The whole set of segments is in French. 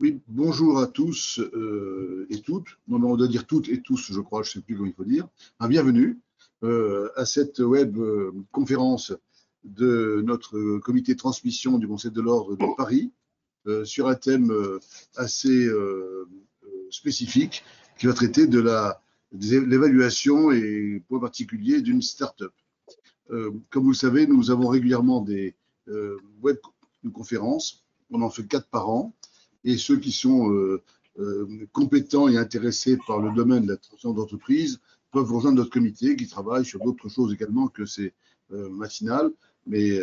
Oui, bonjour à tous et toutes. Non, on doit dire toutes et tous, je crois, je ne sais plus comment il faut dire. Bienvenue à cette web conférence de notre comité de transmission du Conseil de l'Ordre de Paris sur un thème assez spécifique qui va traiter de l'évaluation et point particulier d'une start-up. Comme vous le savez, nous avons régulièrement des web conférences. On en fait 4 par an. Et ceux qui sont compétents et intéressés par le domaine de la transformation d'entreprise peuvent rejoindre notre comité qui travaille sur d'autres choses également que ces matinales. Mais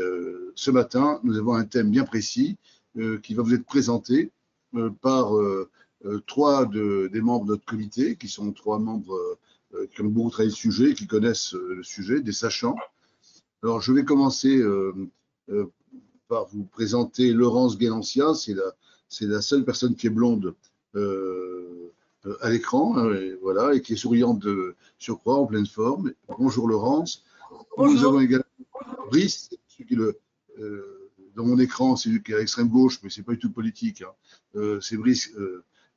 ce matin, nous avons un thème bien précis qui va vous être présenté par 3 des membres de notre comité, qui sont 3 membres qui ont beaucoup travaillé le sujet, qui connaissent le sujet, des sachants. Alors, je vais commencer par vous présenter Laurence Guénancia, c'est la seule personne qui est blonde à l'écran, voilà, et qui est souriante de surcroît, en pleine forme. Bonjour Laurence. Bonjour. Nous avons également Brice, celui qui dans mon écran, c'est lui qui est à l'extrême gauche, mais c'est pas du tout politique. Hein. C'est Brice,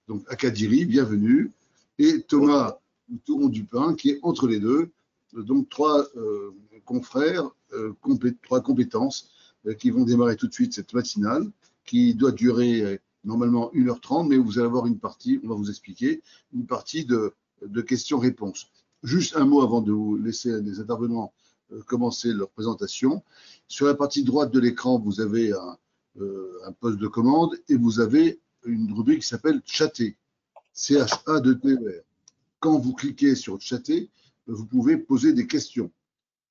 donc Akadiri, bienvenue. Et Thomas Touron Dupin, qui est entre les deux. Donc 3 confrères, 3 compétences qui vont démarrer tout de suite cette matinale, qui doit durer normalement 1h30, mais vous allez avoir une partie, on va vous expliquer, une partie de questions-réponses. Juste un mot avant de vous laisser les intervenants commencer leur présentation. Sur la partie droite de l'écran, vous avez un poste de commande et vous avez une rubrique qui s'appelle Chatter, C-H-A-T-E-R. Quand vous cliquez sur Chatter, vous pouvez poser des questions,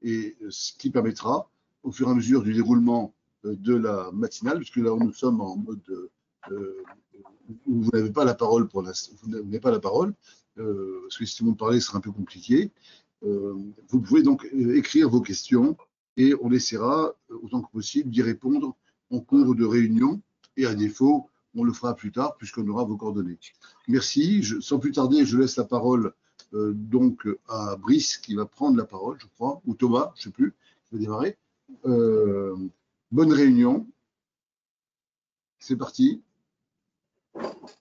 et ce qui permettra, au fur et à mesure du déroulement de la matinale, puisque là nous sommes en mode où vous n'avez pas la parole pour l'instant, vous n'avez pas la parole, parce que si vous me parlez, ce sera un peu compliqué. Vous pouvez donc écrire vos questions et on essaiera autant que possible d'y répondre en cours de réunion, et à défaut, on le fera plus tard puisqu'on aura vos coordonnées. Merci. Sans plus tarder, je laisse la parole donc à Brice qui va prendre la parole, je crois, ou Thomas, je ne sais plus, qui va démarrer. Bonne réunion. C'est parti.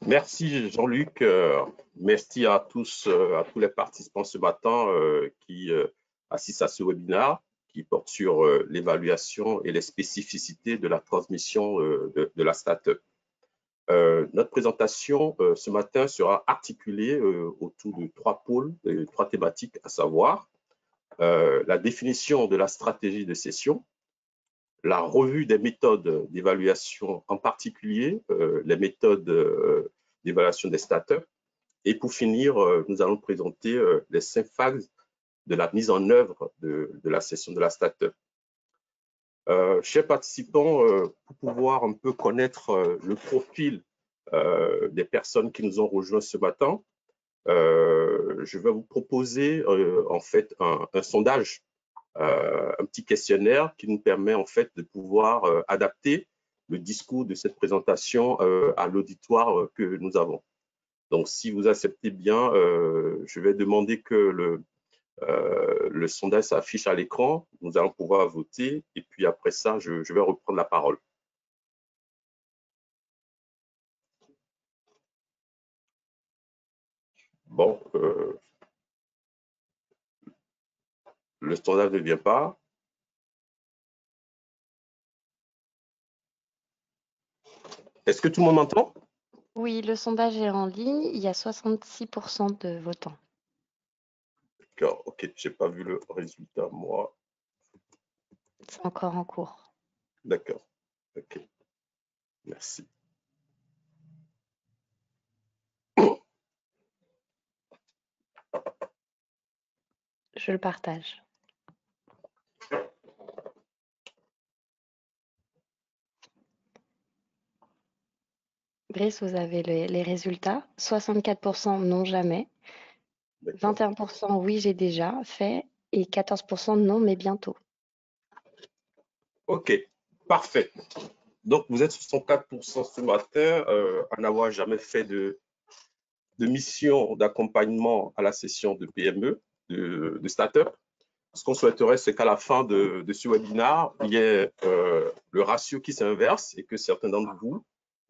Merci Jean-Luc. Merci à tous les participants ce matin qui assistent à ce webinaire qui porte sur l'évaluation et les spécificités de la transmission de la start-up. Notre présentation ce matin sera articulée autour de 3 pôles, 3 thématiques, à savoir la définition de la stratégie de cession, la revue des méthodes d'évaluation, en particulier les méthodes d'évaluation des startups. Et pour finir, nous allons présenter les 5 phases de la mise en œuvre de la session de la startup. Chers participants, pour pouvoir un peu connaître le profil des personnes qui nous ont rejoints ce matin, je vais vous proposer en fait un sondage, un petit questionnaire qui nous permet en fait de pouvoir adapter le discours de cette présentation à l'auditoire que nous avons. Donc, si vous acceptez bien, je vais demander que le sondage s'affiche à l'écran. Nous allons pouvoir voter et puis après ça, je vais reprendre la parole. Bon, le sondage ne vient pas. Est-ce que tout le monde m'entend? Oui, le sondage est en ligne. Il y a 66% de votants. D'accord, ok. Je n'ai pas vu le résultat, moi. C'est encore en cours. D'accord, ok. Merci. Je le partage. Brice, vous avez les résultats. 64% non jamais. 21% oui, j'ai déjà fait. Et 14% non, mais bientôt. Ok, parfait. Donc, vous êtes 64% ce matin à n'avoir jamais fait de mission d'accompagnement à la session de PME, de start-up. Ce qu'on souhaiterait, c'est qu'à la fin de ce webinaire, il y ait le ratio qui s'inverse et que certains d'entre vous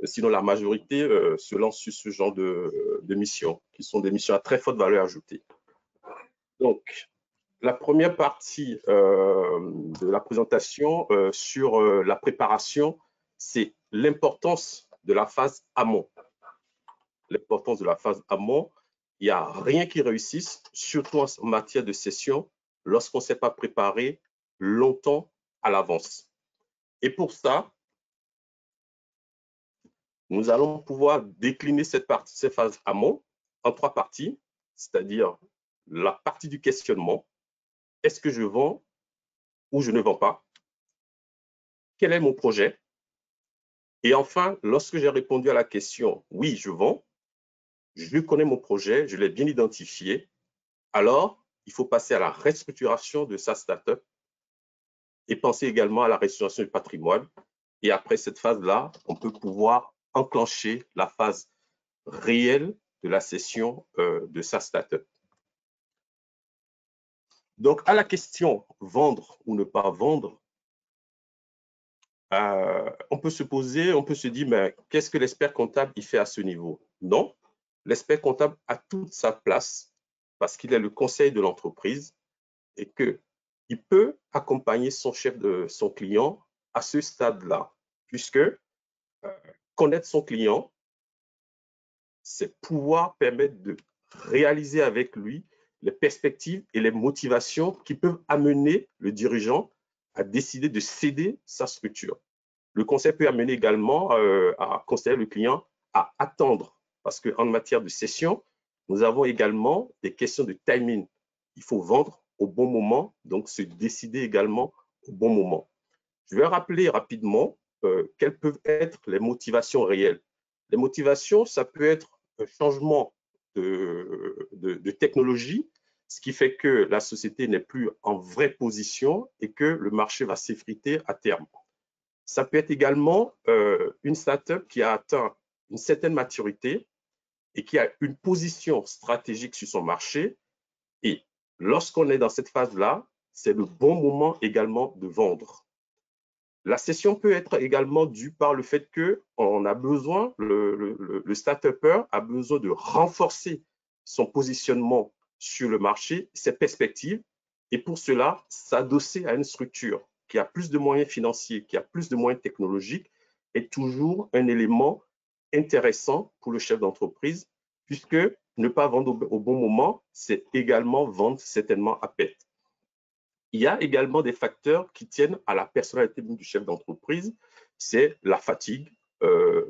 sinon la majorité se lance sur ce genre de missions, qui sont des missions à très forte valeur ajoutée. Donc, la première partie de la présentation sur la préparation, c'est l'importance de la phase amont. L'importance de la phase amont, il n'y a rien qui réussisse, surtout en matière de session, lorsqu'on ne s'est pas préparé longtemps à l'avance. Et pour ça, nous allons pouvoir décliner cette phase amont en 3 parties, c'est-à-dire la partie du questionnement. Est-ce que je vends ou je ne vends pas? Quel est mon projet? Et enfin, lorsque j'ai répondu à la question « oui, je vends », je connais mon projet, je l'ai bien identifié, alors il faut passer à la restructuration de sa startup et penser également à la restructuration du patrimoine. Et après cette phase-là, on peut pouvoir enclencher la phase réelle de la cession de sa startup. Donc, à la question « vendre ou ne pas vendre », on peut se poser, on peut se dire, mais qu'est-ce que l'expert comptable il fait à ce niveau? Non, l'expert comptable a toute sa place parce qu'il est le conseil de l'entreprise et qu'il peut accompagner son client à ce stade-là, puisque connaître son client, c'est pouvoir permettre de réaliser avec lui les perspectives et les motivations qui peuvent amener le dirigeant à décider de céder sa structure. Le conseil peut amener également à conseiller le client à attendre, parce qu'en matière de cession, nous avons également des questions de timing. Il faut vendre au bon moment, donc se décider également au bon moment. Je vais rappeler rapidement quelles peuvent être les motivations réelles. Les motivations, ça peut être un changement de technologie, ce qui fait que la société n'est plus en vraie position et que le marché va s'effriter à terme. Ça peut être également une startup qui a atteint une certaine maturité et qui a une position stratégique sur son marché. Et lorsqu'on est dans cette phase-là, c'est le bon moment également de vendre. La cession peut être également due par le fait qu'on a besoin, le start-upper a besoin de renforcer son positionnement sur le marché, ses perspectives, et pour cela, s'adosser à une structure qui a plus de moyens financiers, qui a plus de moyens technologiques, est toujours un élément intéressant pour le chef d'entreprise, puisque ne pas vendre au bon moment, c'est également vendre certainement à perte. Il y a également des facteurs qui tiennent à la personnalité du chef d'entreprise, c'est la fatigue,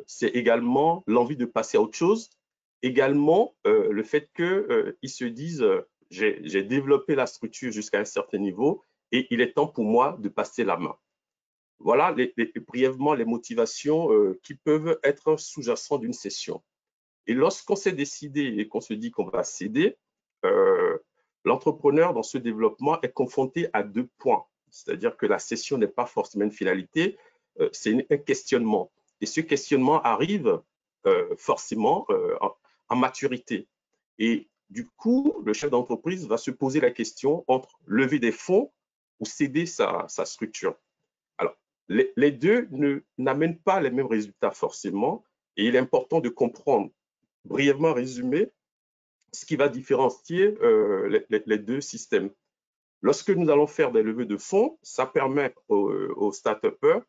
c'est également l'envie de passer à autre chose, également le fait qu'ils se disent j'ai développé la structure jusqu'à un certain niveau et il est temps pour moi de passer la main. Voilà brièvement les motivations qui peuvent être sous-jacentes d'une cession. Et lorsqu'on s'est décidé et qu'on se dit qu'on va céder, l'entrepreneur dans ce développement est confronté à 2 points. C'est-à-dire que la cession n'est pas forcément une finalité, c'est un questionnement. Et ce questionnement arrive forcément en maturité. Et du coup, le chef d'entreprise va se poser la question entre lever des fonds ou céder sa structure. Alors, les deux n'amènent pas les mêmes résultats forcément. Et il est important de comprendre, brièvement résumé, ce qui va différencier les deux systèmes. Lorsque nous allons faire des levées de fonds, ça permet aux start-upers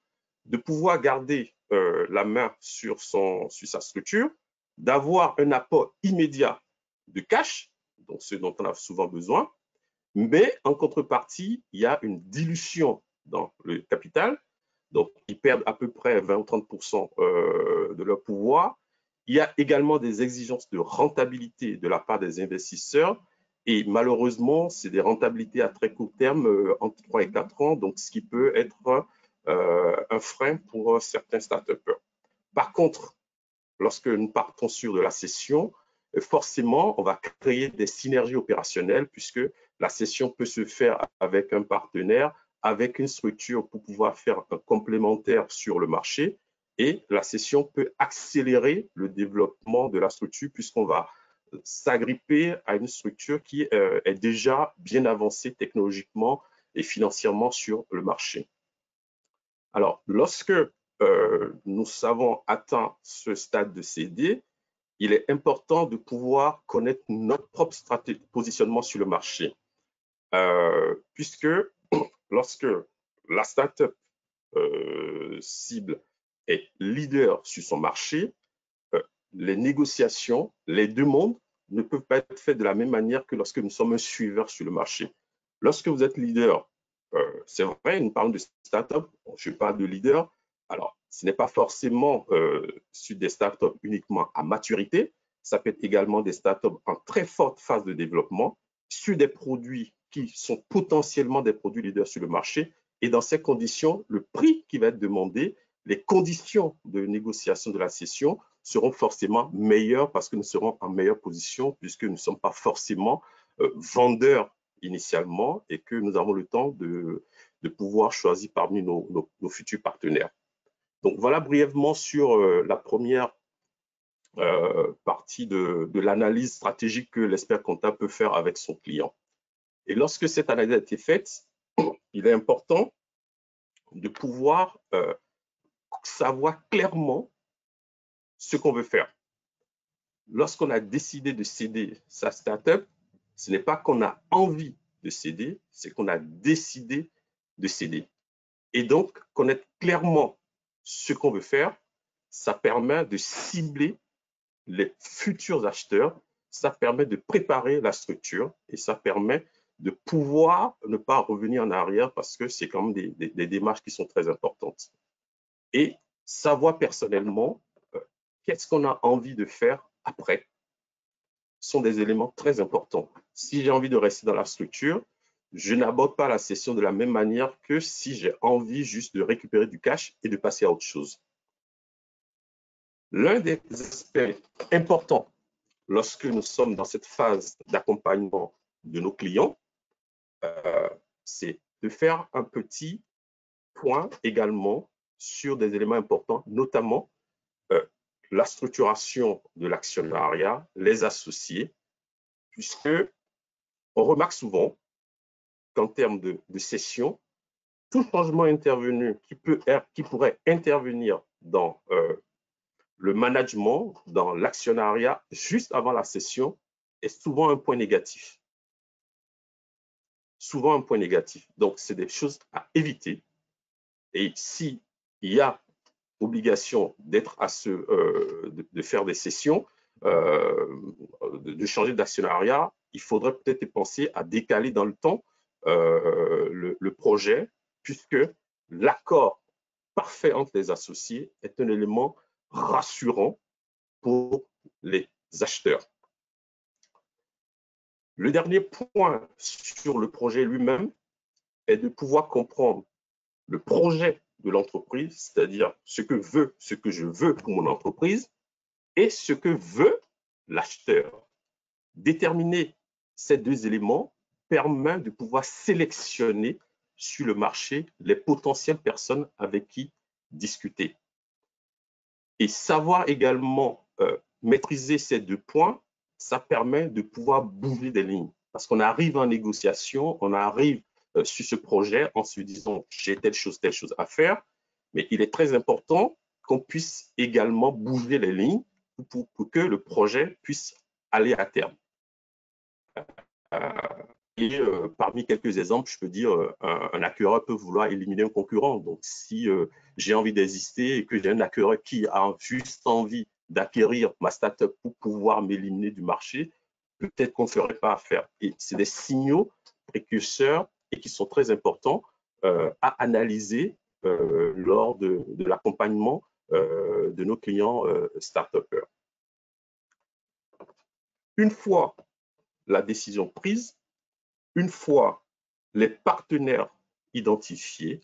de pouvoir garder la main sur sa structure, d'avoir un apport immédiat de cash, donc ce dont on a souvent besoin, mais en contrepartie, il y a une dilution dans le capital, donc ils perdent à peu près 20 ou 30% de leur pouvoir. Il y a également des exigences de rentabilité de la part des investisseurs et malheureusement, c'est des rentabilités à très court terme, entre 3 et 4 ans, donc ce qui peut être un frein pour certains start-upers. Par contre, lorsque nous partons sur de la cession, forcément, on va créer des synergies opérationnelles puisque la cession peut se faire avec un partenaire, avec une structure pour pouvoir faire un complémentaire sur le marché. Et la cession peut accélérer le développement de la structure puisqu'on va s'agripper à une structure qui est déjà bien avancée technologiquement et financièrement sur le marché. Alors, lorsque nous avons atteint ce stade de CD, il est important de pouvoir connaître notre propre positionnement sur le marché. Puisque lorsque la startup cible est leader sur son marché, les négociations, les demandes ne peuvent pas être faites de la même manière que lorsque nous sommes un suiveur sur le marché. Lorsque vous êtes leader, c'est vrai, nous parlons de startup, je parle de leader. Alors, ce n'est pas forcément sur des startups uniquement à maturité, ça peut être également des startups en très forte phase de développement, sur des produits qui sont potentiellement des produits leaders sur le marché. Et dans ces conditions, le prix qui va être demandé, les conditions de négociation de la cession seront forcément meilleures parce que nous serons en meilleure position puisque nous ne sommes pas forcément vendeurs initialement et que nous avons le temps de pouvoir choisir parmi nos futurs partenaires. Donc voilà brièvement sur la première partie de l'analyse stratégique que l'expert comptable peut faire avec son client. Et lorsque cette analyse a été faite, il est important de pouvoir savoir clairement ce qu'on veut faire. Lorsqu'on a décidé de céder sa startup, ce n'est pas qu'on a envie de céder, c'est qu'on a décidé de céder. Et donc, connaître clairement ce qu'on veut faire, ça permet de cibler les futurs acheteurs, ça permet de préparer la structure et ça permet de pouvoir ne pas revenir en arrière parce que c'est quand même des démarches qui sont très importantes. Et savoir personnellement qu'est-ce qu'on a envie de faire après sont des éléments très importants. Si j'ai envie de rester dans la structure, je n'aborde pas la session de la même manière que si j'ai envie juste de récupérer du cash et de passer à autre chose. L'un des aspects importants lorsque nous sommes dans cette phase d'accompagnement de nos clients, c'est de faire un petit point également sur des éléments importants, notamment la structuration de l'actionnariat, les associés, puisque on remarque souvent qu'en termes de cession, tout changement intervenu qui pourrait intervenir dans le management, dans l'actionnariat, juste avant la cession, est souvent un point négatif. Souvent un point négatif. Donc, c'est des choses à éviter. Et s'il y a obligation d'être de faire des cessions, de changer d'actionnariat, il faudrait peut-être penser à décaler dans le temps le projet, puisque l'accord parfait entre les associés est un élément rassurant pour les acheteurs. Le dernier point sur le projet lui-même est de pouvoir comprendre le projet de l'entreprise, c'est-à-dire ce que je veux pour mon entreprise et ce que veut l'acheteur. Déterminer ces deux éléments permet de pouvoir sélectionner sur le marché les potentielles personnes avec qui discuter. Et savoir également maîtriser ces deux points, ça permet de pouvoir bouger des lignes. Parce qu'on arrive en négociation, on arrive sur ce projet en se disant j'ai telle chose à faire, mais il est très important qu'on puisse également bouger les lignes pour que le projet puisse aller à terme. Et parmi quelques exemples, je peux dire un acquéreur peut vouloir éliminer un concurrent. Donc, si j'ai envie d'exister et que j'ai un acquéreur qui a juste envie d'acquérir ma startup pour pouvoir m'éliminer du marché, peut-être qu'on ne ferait pas affaire. Et c'est des signaux précurseurs et qui sont très importants à analyser lors de l'accompagnement de nos clients start-upers. Une fois la décision prise, une fois les partenaires identifiés,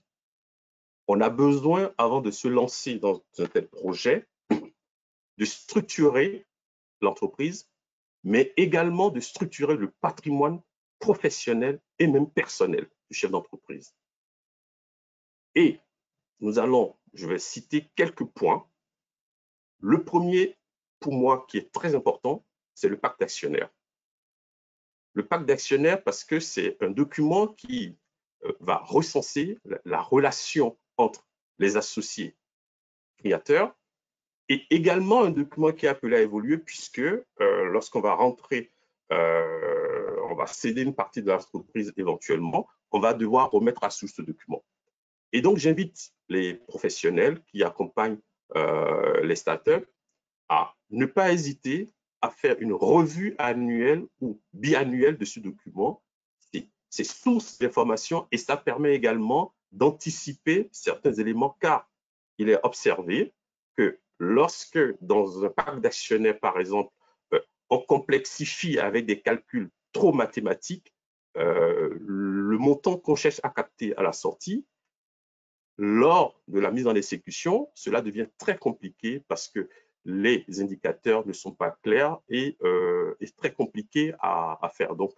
on a besoin, avant de se lancer dans un tel projet, de structurer l'entreprise, mais également de structurer le patrimoine professionnel et même personnel du chef d'entreprise. Et je vais citer quelques points. Le premier, pour moi, qui est très important, c'est le pacte d'actionnaires. Le pacte d'actionnaires, parce que c'est un document qui va recenser la relation entre les associés créateur, et également un document qui est appelé à évoluer puisque lorsqu'on va rentrer, on va céder une partie de l'entreprise éventuellement, on va devoir remettre à jour ce document. Et donc, j'invite les professionnels qui accompagnent les startups à ne pas hésiter à faire une revue annuelle ou biannuelle de ce document. C'est source d'information et ça permet également d'anticiper certains éléments car il est observé que lorsque dans un parc d'actionnaires, par exemple, on complexifie avec des calculs trop mathématiques, le montant qu'on cherche à capter à la sortie, lors de la mise en exécution, cela devient très compliqué parce que les indicateurs ne sont pas clairs et très compliqué à faire. Donc,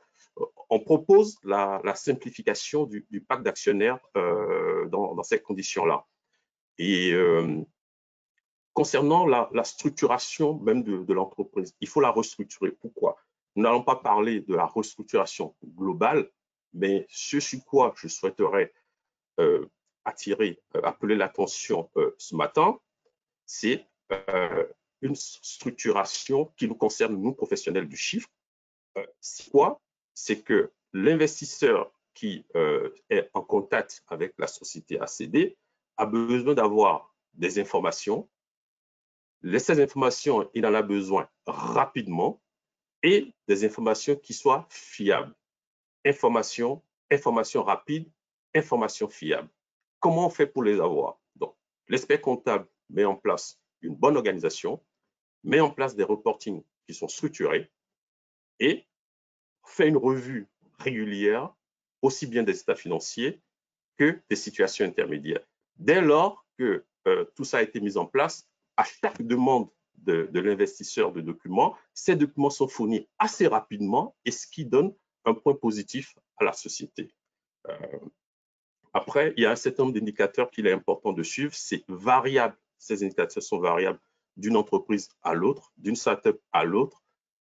on propose la simplification du pacte d'actionnaires dans ces conditions-là. Et concernant la structuration même de l'entreprise, il faut la restructurer. Pourquoi? Nous n'allons pas parler de la restructuration globale, mais ce sur quoi je souhaiterais appeler l'attention ce matin, c'est une structuration qui nous concerne, nous, professionnels du chiffre. C'est quoi? C'est que l'investisseur qui est en contact avec la société ACD a besoin d'avoir des informations. Ces informations, il en a besoin rapidement et des informations qui soient fiables. Information rapide, information fiable. Comment on fait pour les avoir? Donc, l'expert comptable met en place une bonne organisation, met en place des reportings qui sont structurés et fait une revue régulière, aussi bien des états financiers que des situations intermédiaires. Dès lors que tout ça a été mis en place, à chaque demande de l'investisseur de documents, ces documents sont fournis assez rapidement et ce qui donne un point positif à la société. Après, il y a un certain nombre d'indicateurs qu'il est important de suivre. C'est variable. Ces indicateurs sont variables d'une entreprise à l'autre, d'une startup à l'autre,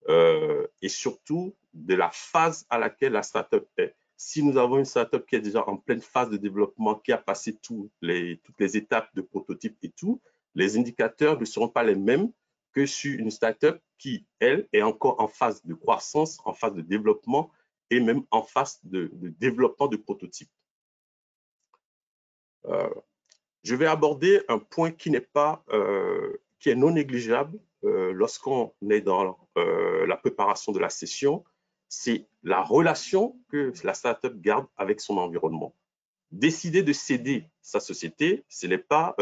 et surtout de la phase à laquelle la startup est. Si nous avons une startup qui est déjà en pleine phase de développement, qui a passé toutes les étapes de prototype et tout, les indicateurs ne seront pas les mêmes que sur une startup qui, elle, est encore en phase de croissance, en phase de développement et même en phase de développement de prototype. Je vais aborder un point qui est non négligeable lorsqu'on est dans la préparation de la session, c'est la relation que la startup garde avec son environnement. Décider de céder sa société, ce n'est pas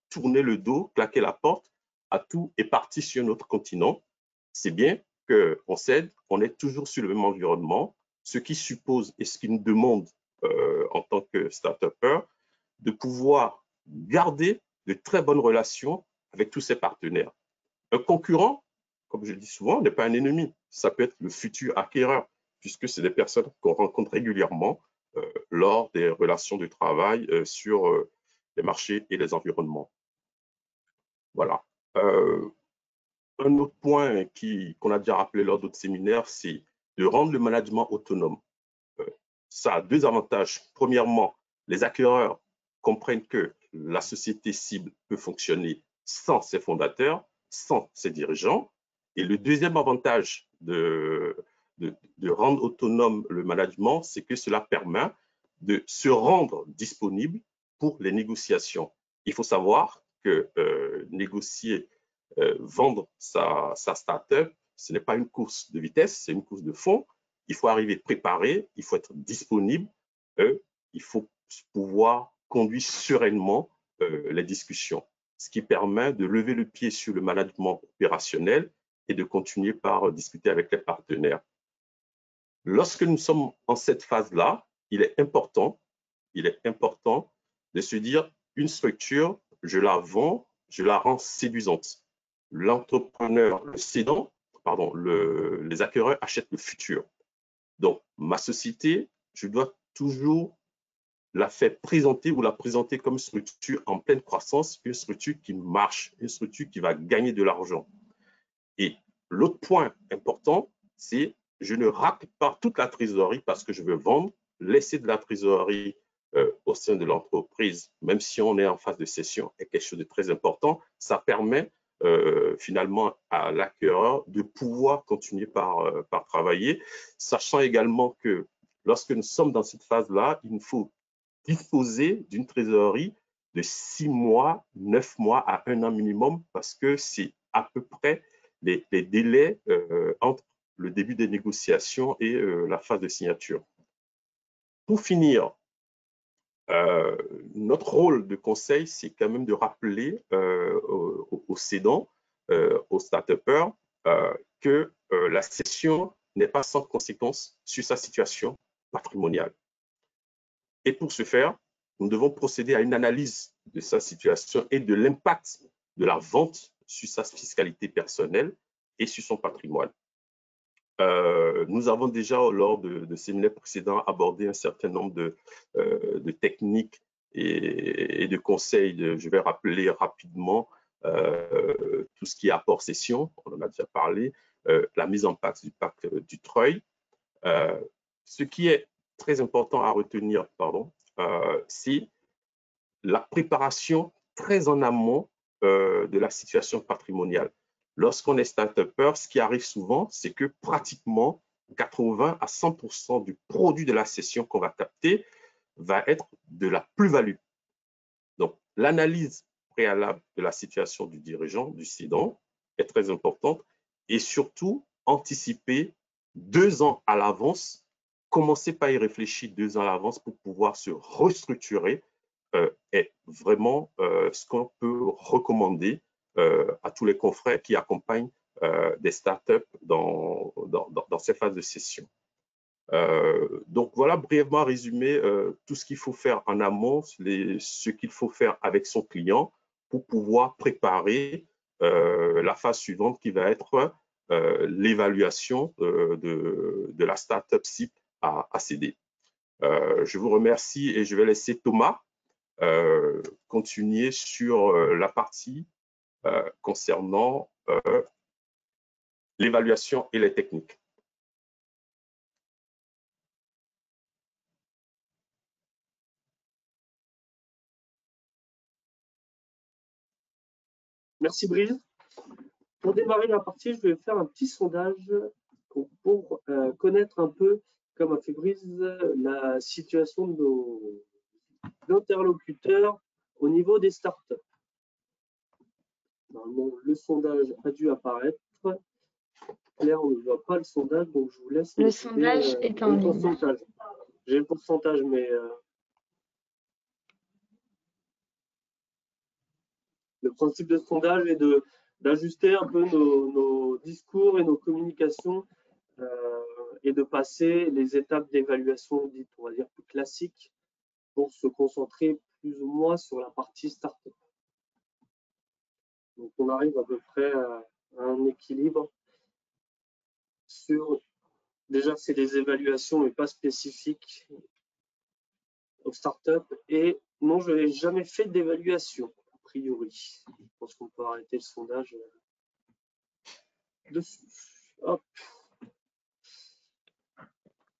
tourner le dos, claquer la porte à tout et partir sur un autre continent. C'est bien qu'on cède, on est toujours sur le même environnement, ce qui suppose et ce qui nous demande en tant que start-upper de pouvoir garder de très bonnes relations avec tous ses partenaires. Un concurrent, comme je dis souvent, n'est pas un ennemi. Ça peut être le futur acquéreur, puisque c'est des personnes qu'on rencontre régulièrement lors des relations de travail sur les marchés et les environnements. Voilà. Un autre point qu'on a déjà rappelé lors d'autres séminaires, c'est de rendre le management autonome. Ça a deux avantages. Premièrement, les acquéreurs comprennent que la société cible peut fonctionner sans ses fondateurs, sans ses dirigeants. Et le deuxième avantage de rendre autonome le management, c'est que cela permet de se rendre disponible pour les négociations. Il faut savoir que négocier, vendre sa start-up, ce n'est pas une course de vitesse, c'est une course de fond. Il faut arriver préparé, il faut être disponible, il faut pouvoir conduire sereinement les discussions, ce qui permet de lever le pied sur le management opérationnel et de continuer par discuter avec les partenaires. Lorsque nous sommes en cette phase-là, il est important de se dire une structure, je la vends, je la rends séduisante. L'entrepreneur, le cédant, les acquéreurs achètent le futur. Donc, ma société, je dois toujours la faire présenter ou la présenter comme structure en pleine croissance, une structure qui marche, une structure qui va gagner de l'argent. Et l'autre point important, c'est je ne racle pas toute la trésorerie parce que je veux vendre, laisser de la trésorerie aux au sein de l'entreprise, même si on est en phase de cession, est quelque chose de très important. Ça permet finalement à l'acquéreur de pouvoir continuer par travailler, sachant également que lorsque nous sommes dans cette phase-là, il nous faut disposer d'une trésorerie de 6 mois, 9 mois à 1 an minimum, parce que c'est à peu près les délais entre le début des négociations et la phase de signature. Pour finir, notre rôle de conseil, c'est quand même de rappeler aux cédants, aux start-upers, que la cession n'est pas sans conséquence sur sa situation patrimoniale. Et pour ce faire, nous devons procéder à une analyse de sa situation et de l'impact de la vente sur sa fiscalité personnelle et sur son patrimoine. Nous avons déjà, lors de séminaires précédents, abordé un certain nombre de techniques et de conseils. Je vais rappeler rapidement tout ce qui est apport cession, on en a déjà parlé, la mise en place du pacte du Treuil. Ce qui est très important à retenir, c'est la préparation très en amont de la situation patrimoniale. Lorsqu'on est start-upper, ce qui arrive souvent, c'est que pratiquement 80 à 100% du produit de la cession qu'on va capter va être de la plus-value. Donc, l'analyse préalable de la situation du dirigeant, du cédant, est très importante et surtout anticiper 2 ans à l'avance, commencer par y réfléchir 2 ans à l'avance pour pouvoir se restructurer est vraiment ce qu'on peut recommander à tous les confrères qui accompagnent des startups dans ces phases de cession. Donc voilà, brièvement résumé, tout ce qu'il faut faire en amont, ce qu'il faut faire avec son client pour pouvoir préparer la phase suivante qui va être l'évaluation de la startup cible à céder. Je vous remercie et je vais laisser Thomas continuer sur la partie concernant l'évaluation et les techniques. Merci Brice. Pour démarrer la partie, je vais faire un petit sondage pour connaître un peu, comme a fait Brice, la situation de nos interlocuteurs au niveau des startups. Normalement, le sondage a dû apparaître. Claire, on ne voit pas le sondage, donc je vous laisse. Le sondage est en ligne. J'ai le pourcentage, mais le principe de ce sondage est d'ajuster un peu nos discours et nos communications et de passer les étapes d'évaluation dites, on va dire, plus classiques pour se concentrer plus ou moins sur la partie startup. Donc, on arrive à peu près à un équilibre sur, déjà, c'est des évaluations, mais pas spécifiques aux startups. Et non, je n'ai jamais fait d'évaluation, a priori. Je pense qu'on peut arrêter le sondage dessus. Hop.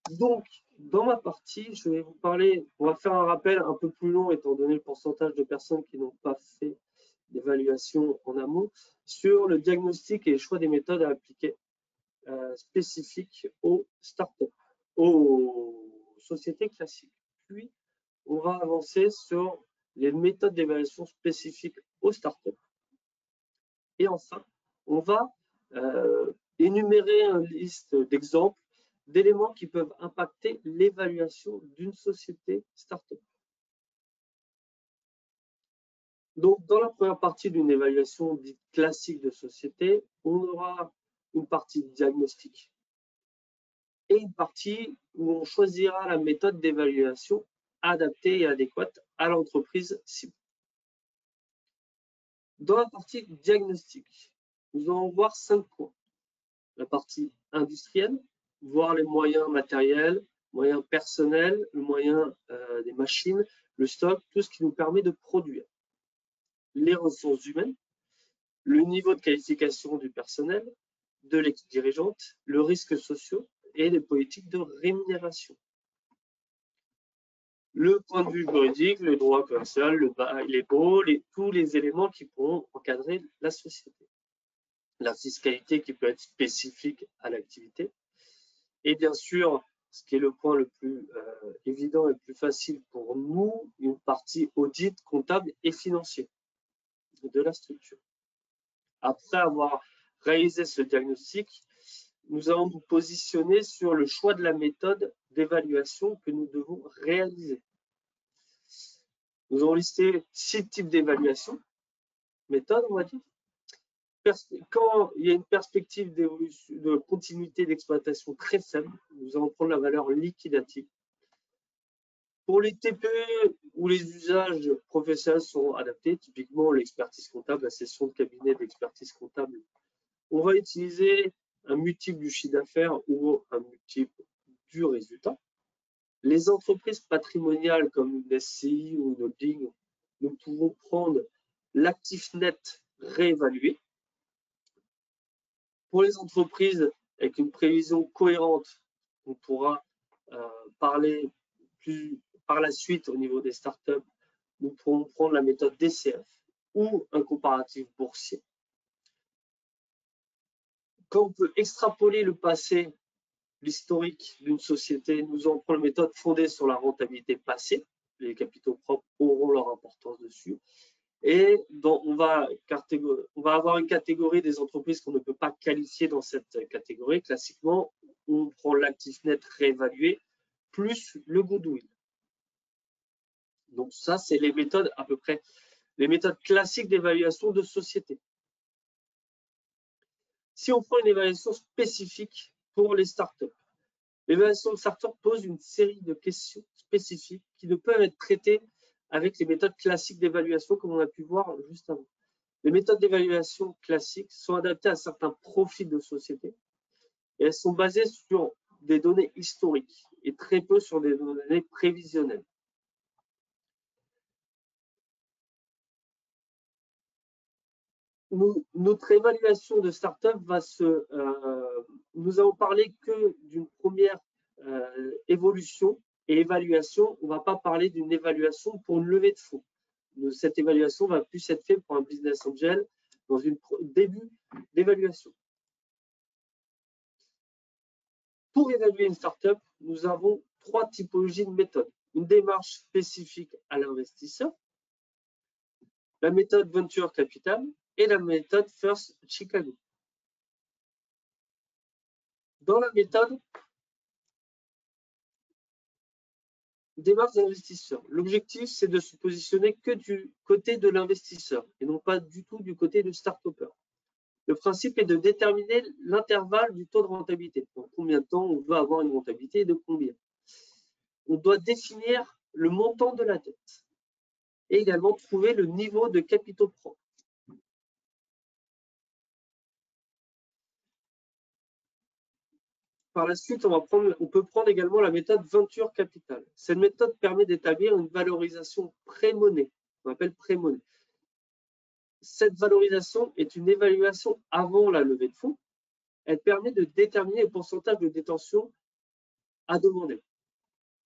Donc, dans ma partie, je vais vous parler, on va faire un rappel un peu plus long, étant donné le pourcentage de personnes qui n'ont pas fait d'évaluation en amont, sur le diagnostic et le choix des méthodes à appliquer spécifiques aux startups, aux sociétés classiques. Puis, on va avancer sur les méthodes d'évaluation spécifiques aux startups. Et enfin, on va énumérer une liste d'exemples d'éléments qui peuvent impacter l'évaluation d'une société startup. Donc, dans la première partie d'une évaluation dite classique de société, on aura une partie diagnostique et une partie où on choisira la méthode d'évaluation adaptée et adéquate à l'entreprise cible. Dans la partie diagnostic, nous allons voir 5 points. La partie industrielle, voir les moyens matériels, moyens personnels, le moyen des machines, le stock, tout ce qui nous permet de produire. Les ressources humaines, le niveau de qualification du personnel, de l'équipe dirigeante, le risque social et les politiques de rémunération. le point de vue juridique, le droit commercial, le bail, les baux, tous les éléments qui pourront encadrer la société. La fiscalité qui peut être spécifique à l'activité. Et bien sûr, ce qui est le point le plus évident et le plus facile pour nous, une partie audit, comptable et financier de la structure. Après avoir réalisé ce diagnostic, nous allons nous positionner sur le choix de la méthode d'évaluation que nous devons réaliser. Nous avons listé 6 types d'évaluation, méthode, on va dire. Quand il y a une perspective de continuité d'exploitation très faible, nous allons prendre la valeur liquidative. Pour les TPE où les usages professionnels sont adaptés, typiquement l'expertise comptable, la session de cabinet d'expertise comptable, on va utiliser un multiple du chiffre d'affaires ou un multiple du résultat. Les entreprises patrimoniales comme une SCI ou une holding, nous pouvons prendre l'actif net réévalué. Pour les entreprises avec une prévision cohérente, on pourra parler plus par la suite au niveau des startups. Nous pourrons prendre la méthode DCF ou un comparatif boursier. Quand on peut extrapoler le passé, l'historique d'une société, nous allons prendre la méthode fondée sur la rentabilité passée. Les capitaux propres auront leur importance dessus. Et on va avoir une catégorie des entreprises qu'on ne peut pas qualifier dans cette catégorie. Classiquement, on prend l'actif net réévalué plus le goodwill. Donc ça, c'est les méthodes à peu près, les méthodes classiques d'évaluation de société. Si on prend une évaluation spécifique pour les startups, l'évaluation de startup pose une série de questions spécifiques qui ne peuvent être traitées avec les méthodes classiques d'évaluation comme on a pu voir juste avant. Les méthodes d'évaluation classiques sont adaptées à certains profils de société et elles sont basées sur des données historiques et très peu sur des données prévisionnelles. Notre évaluation de startup va nous allons parler que d'une première évolution et évaluation. On ne va pas parler d'une évaluation pour une levée de fonds. Cette évaluation va plus être faite pour un business angel dans un début d'évaluation. Pour évaluer une startup, nous avons 3 typologies de méthodes. Une démarche spécifique à l'investisseur, la méthode Venture Capital et la méthode First Chicago. Dans la méthode démarche d'investisseur, l'objectif c'est de se positionner que du côté de l'investisseur et non pas du tout du côté du start-upper. Le principe est de déterminer l'intervalle du taux de rentabilité. Pour combien de temps on veut avoir une rentabilité et de combien. On doit définir le montant de la dette et également trouver le niveau de capitaux propres. Par la suite, on peut prendre également la méthode Venture Capital. Cette méthode permet d'établir une valorisation pré-monnaie, qu'on appelle pré-monnaie. Cette valorisation est une évaluation avant la levée de fonds. Elle permet de déterminer le pourcentage de détention à demander.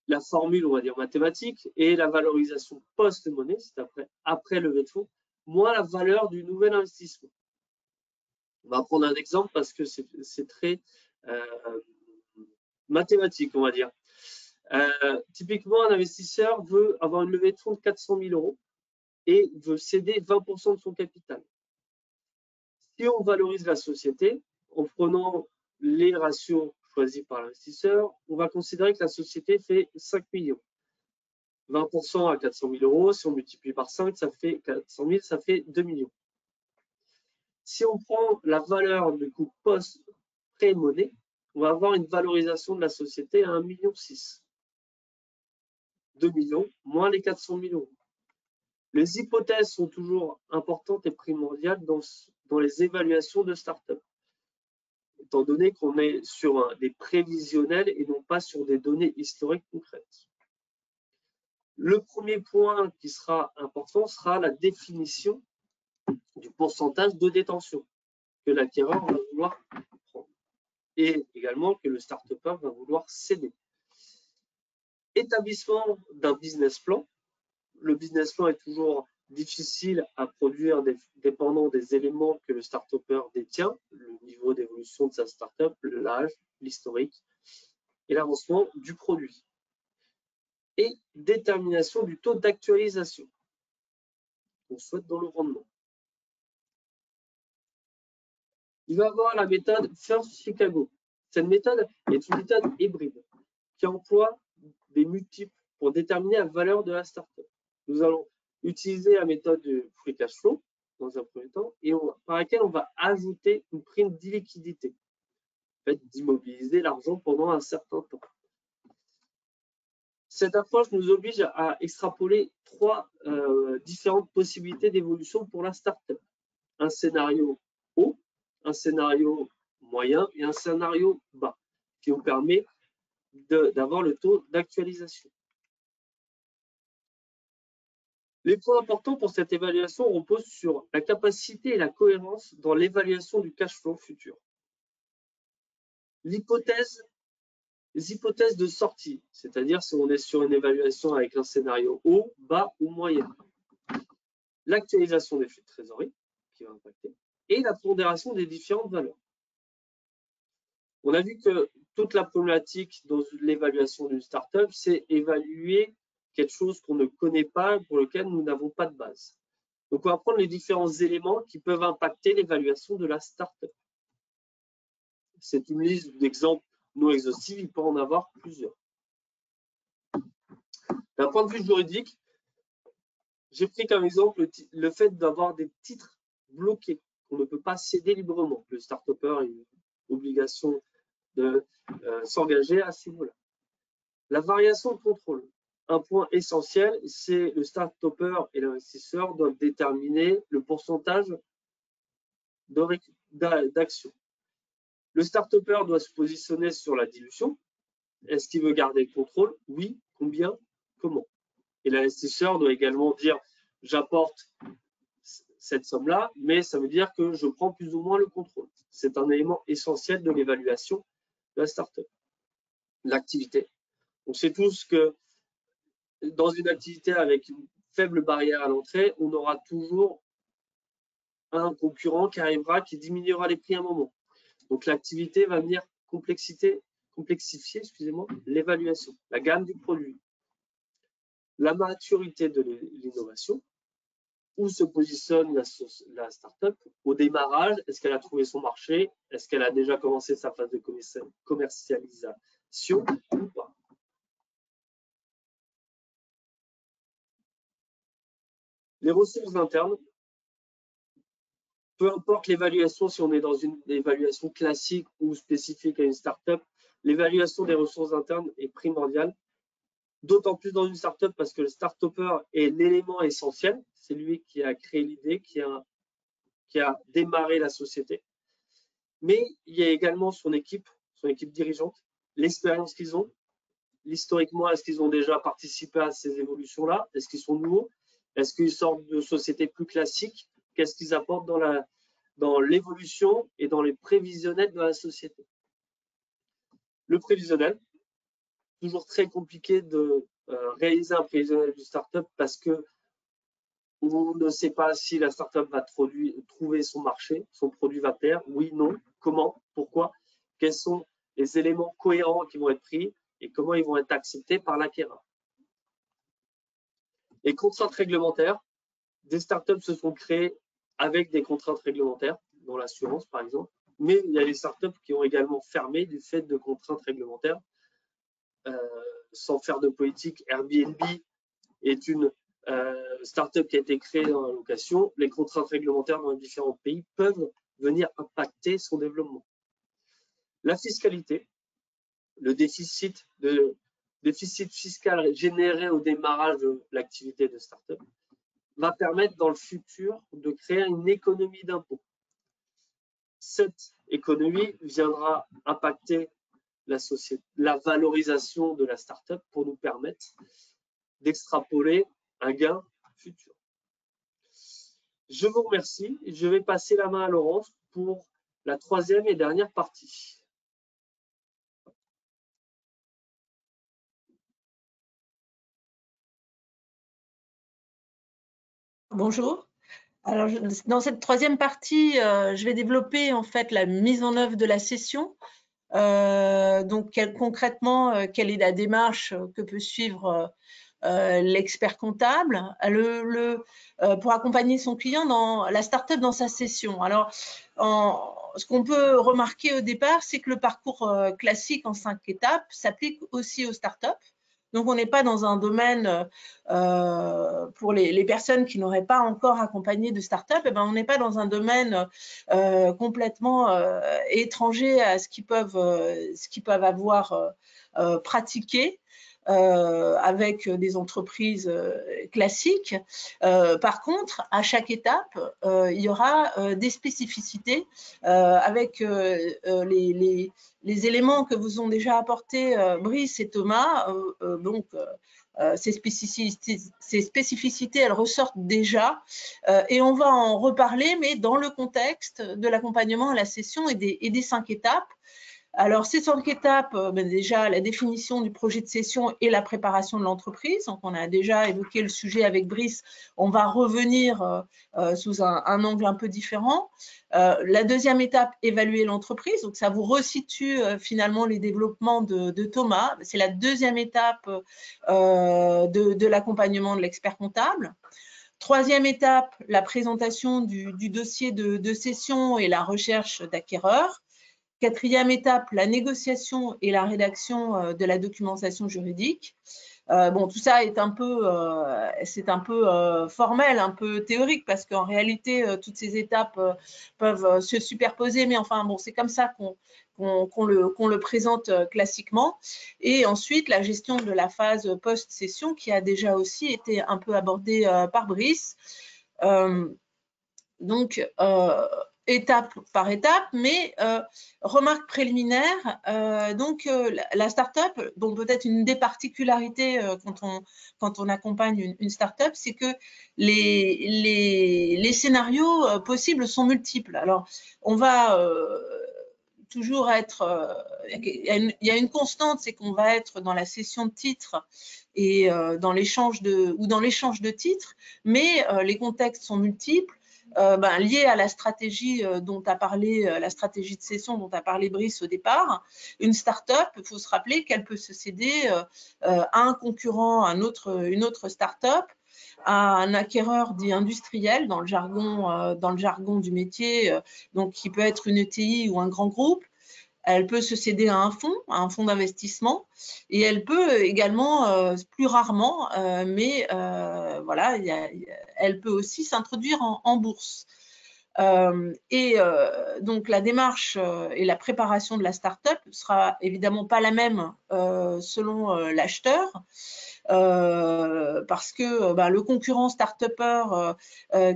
La formule, on va dire mathématique, et la valorisation post-monnaie, c'est après levée de fonds, moins la valeur du nouvel investissement. On va prendre un exemple parce que c'est très mathématique, on va dire. Typiquement, un investisseur veut avoir une levée de fonds de 400 000 € et veut céder 20% de son capital. Si on valorise la société en prenant les ratios choisis par l'investisseur, on va considérer que la société fait 5 millions. 20% à 400 000 €, si on multiplie par 5, ça fait 400 000, ça fait 2 millions. Si on prend la valeur du coût post-pré-monnaie, on va avoir une valorisation de la société à 1,6 million. 2 millions moins les 400 000 €. Les hypothèses sont toujours importantes et primordiales dans les évaluations de start-up, étant donné qu'on est sur des prévisionnels et non pas sur des données historiques concrètes. Le premier point qui sera important sera la définition du pourcentage de détention que l'acquéreur va vouloir prendre et également que le start-upper va vouloir céder. Établissement d'un business plan. Le business plan est toujours difficile à produire dépendant des éléments que le start-upper détient, le niveau d'évolution de sa start-up, l'âge, l'historique et l'avancement du produit. Et détermination du taux d'actualisation qu'on souhaite dans le rendement. Il va avoir la méthode First Chicago. Cette méthode est une méthode hybride qui emploie des multiples pour déterminer la valeur de la startup. Nous allons utiliser la méthode de free cash flow dans un premier temps et par laquelle on va ajouter une prime d'illiquidité, en fait, d'immobiliser l'argent pendant un certain temps. Cette approche nous oblige à extrapoler trois différentes possibilités d'évolution pour la startup. Un scénario haut, un scénario moyen et un scénario bas, qui nous permet d'avoir le taux d'actualisation. Les points importants pour cette évaluation reposent sur la capacité et la cohérence dans l'évaluation du cash flow futur. Les hypothèses de sortie, c'est-à-dire si on est sur une évaluation avec un scénario haut, bas ou moyen. L'actualisation des flux de trésorerie, qui va impacter, et la pondération des différentes valeurs. On a vu que toute la problématique dans l'évaluation d'une startup, c'est évaluer quelque chose qu'on ne connaît pas, pour lequel nous n'avons pas de base. Donc, on va prendre les différents éléments qui peuvent impacter l'évaluation de la startup. C'est une liste d'exemples non exhaustive, il peut en avoir plusieurs. D'un point de vue juridique, j'ai pris comme exemple le fait d'avoir des titres bloqués qu'on ne peut pas céder librement. Le start-upper a une obligation de s'engager à ce niveau-là. La variation de contrôle. Un point essentiel, c'est le start-upper et l'investisseur doivent déterminer le pourcentage d'actions. Le start-upper doit se positionner sur la dilution. Est-ce qu'il veut garder le contrôle? Oui. Combien? Comment? Et l'investisseur doit également dire j'apporte cette somme-là, mais ça veut dire que je prends plus ou moins le contrôle. C'est un élément essentiel de l'évaluation de la start-up. L'activité. On sait tous que dans une activité avec une faible barrière à l'entrée, on aura toujours un concurrent qui arrivera, qui diminuera les prix à un moment. Donc l'activité va venir complexifier l'évaluation, la gamme du produit, la maturité de l'innovation, où se positionne la startup au démarrage, est-ce qu'elle a trouvé son marché, est-ce qu'elle a déjà commencé sa phase de commercialisation ou pas. Les ressources internes, peu importe l'évaluation, si on est dans une évaluation classique ou spécifique à une startup, l'évaluation des ressources internes est primordiale, d'autant plus dans une startup parce que le start-upper est l'élément essentiel, c'est lui qui a créé l'idée, qui a démarré la société. Mais il y a également son équipe dirigeante, l'expérience qu'ils ont, historiquement, est-ce qu'ils ont déjà participé à ces évolutions-là? Est-ce qu'ils sont nouveaux? Est-ce qu'ils sortent de sociétés plus classiques? Qu'est-ce qu'ils apportent dans l'évolution et dans les prévisionnels de la société? Le prévisionnel, toujours très compliqué de réaliser un prévisionnel du startup parce que on ne sait pas si la startup va trouver son marché, son produit va plaire, oui, non, comment, pourquoi, quels sont les éléments cohérents qui vont être pris et comment ils vont être acceptés par l'acquéreur. Les contraintes réglementaires, des startups se sont créées avec des contraintes réglementaires, dans l'assurance par exemple, mais il y a des startups qui ont également fermé du fait de contraintes réglementaires. Sans faire de politique, Airbnb est une startup qui a été créée dans la location. Les contraintes réglementaires dans les différents pays peuvent venir impacter son développement. La fiscalité, le déficit fiscal généré au démarrage de l'activité de startup va permettre dans le futur de créer une économie d'impôt. Cette économie viendra impacter la valorisation de la startup pour nous permettre d'extrapoler un gain futur. Je vous remercie. Je vais passer la main à Laurence pour la troisième et dernière partie. Bonjour. Alors, dans cette troisième partie, je vais développer en fait la mise en œuvre de la session. Donc, concrètement, quelle est la démarche que peut suivre l'expert comptable pour accompagner son client dans la start-up dans sa session. Alors, ce qu'on peut remarquer au départ, c'est que le parcours classique en 5 étapes s'applique aussi aux start-up. Donc, on n'est pas dans un domaine, pour les personnes qui n'auraient pas encore accompagné de start-up, eh ben, on n'est pas dans un domaine complètement étranger à ce qu'ils peuvent avoir pratiqué. Avec des entreprises classiques. Par contre, à chaque étape, il y aura des spécificités avec les éléments que vous ont déjà apportés Brice et Thomas. Ces spécificités, elles ressortent déjà et on va en reparler, mais dans le contexte de l'accompagnement à la session et des 5 étapes. Alors, ces 5 étapes, déjà la définition du projet de session et la préparation de l'entreprise. Donc, on a déjà évoqué le sujet avec Brice. On va revenir sous un angle un peu différent. La deuxième étape, évaluer l'entreprise. Donc, ça vous resitue finalement les développements de Thomas. C'est la deuxième étape de l'accompagnement de l'expert comptable. Troisième étape, la présentation du dossier de session et la recherche d'acquéreurs. Quatrième étape, la négociation et la rédaction de la documentation juridique. Tout ça est un peu, formel, un peu théorique, parce qu'en réalité, toutes ces étapes peuvent se superposer, mais enfin, bon, c'est comme ça qu'on le présente classiquement. Et ensuite, la gestion de la phase post-session, qui a déjà aussi été un peu abordée par Brice. Étape par étape, mais remarque préliminaire, la start-up, dont peut-être une des particularités quand on accompagne une start-up, c'est que les scénarios possibles sont multiples. Alors, on va toujours être, il y a une constante, c'est qu'on va être dans la session de titres et dans l'échange de titres, mais les contextes sont multiples. Lié à la stratégie dont a parlé, la stratégie de session dont a parlé Brice au départ. Une start-up, il faut se rappeler qu'elle peut se céder à un concurrent, à une autre start-up, à un acquéreur dit industriel dans le jargon du métier, donc qui peut être une ETI ou un grand groupe. Elle peut se céder à un fonds d'investissement, et elle peut également, plus rarement, mais voilà, elle peut aussi s'introduire en bourse. Donc la démarche et la préparation de la start-up sera évidemment pas la même selon l'acheteur. Parce que le concurrent start-upper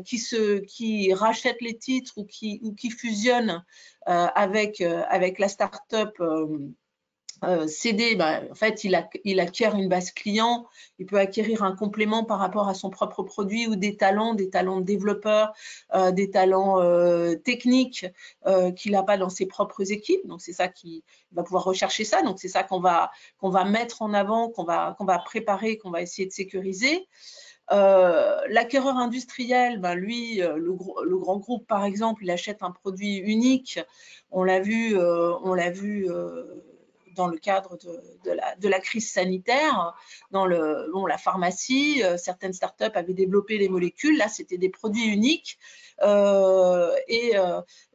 qui rachète les titres ou qui fusionne avec la start-up cédée, en fait, il acquiert une base client, il peut acquérir un complément par rapport à son propre produit ou des talents de développeurs, des talents techniques qu'il n'a pas dans ses propres équipes. Donc, c'est ça qu'il va pouvoir rechercher ça. Donc, c'est ça qu'on va mettre en avant, qu'on va préparer, qu'on va essayer de sécuriser. L'acquéreur industriel, lui, le grand groupe, par exemple, il achète un produit unique. On l'a vu dans le cadre de la crise sanitaire, dans la pharmacie, certaines startups avaient développé les molécules. Là, c'était des produits uniques.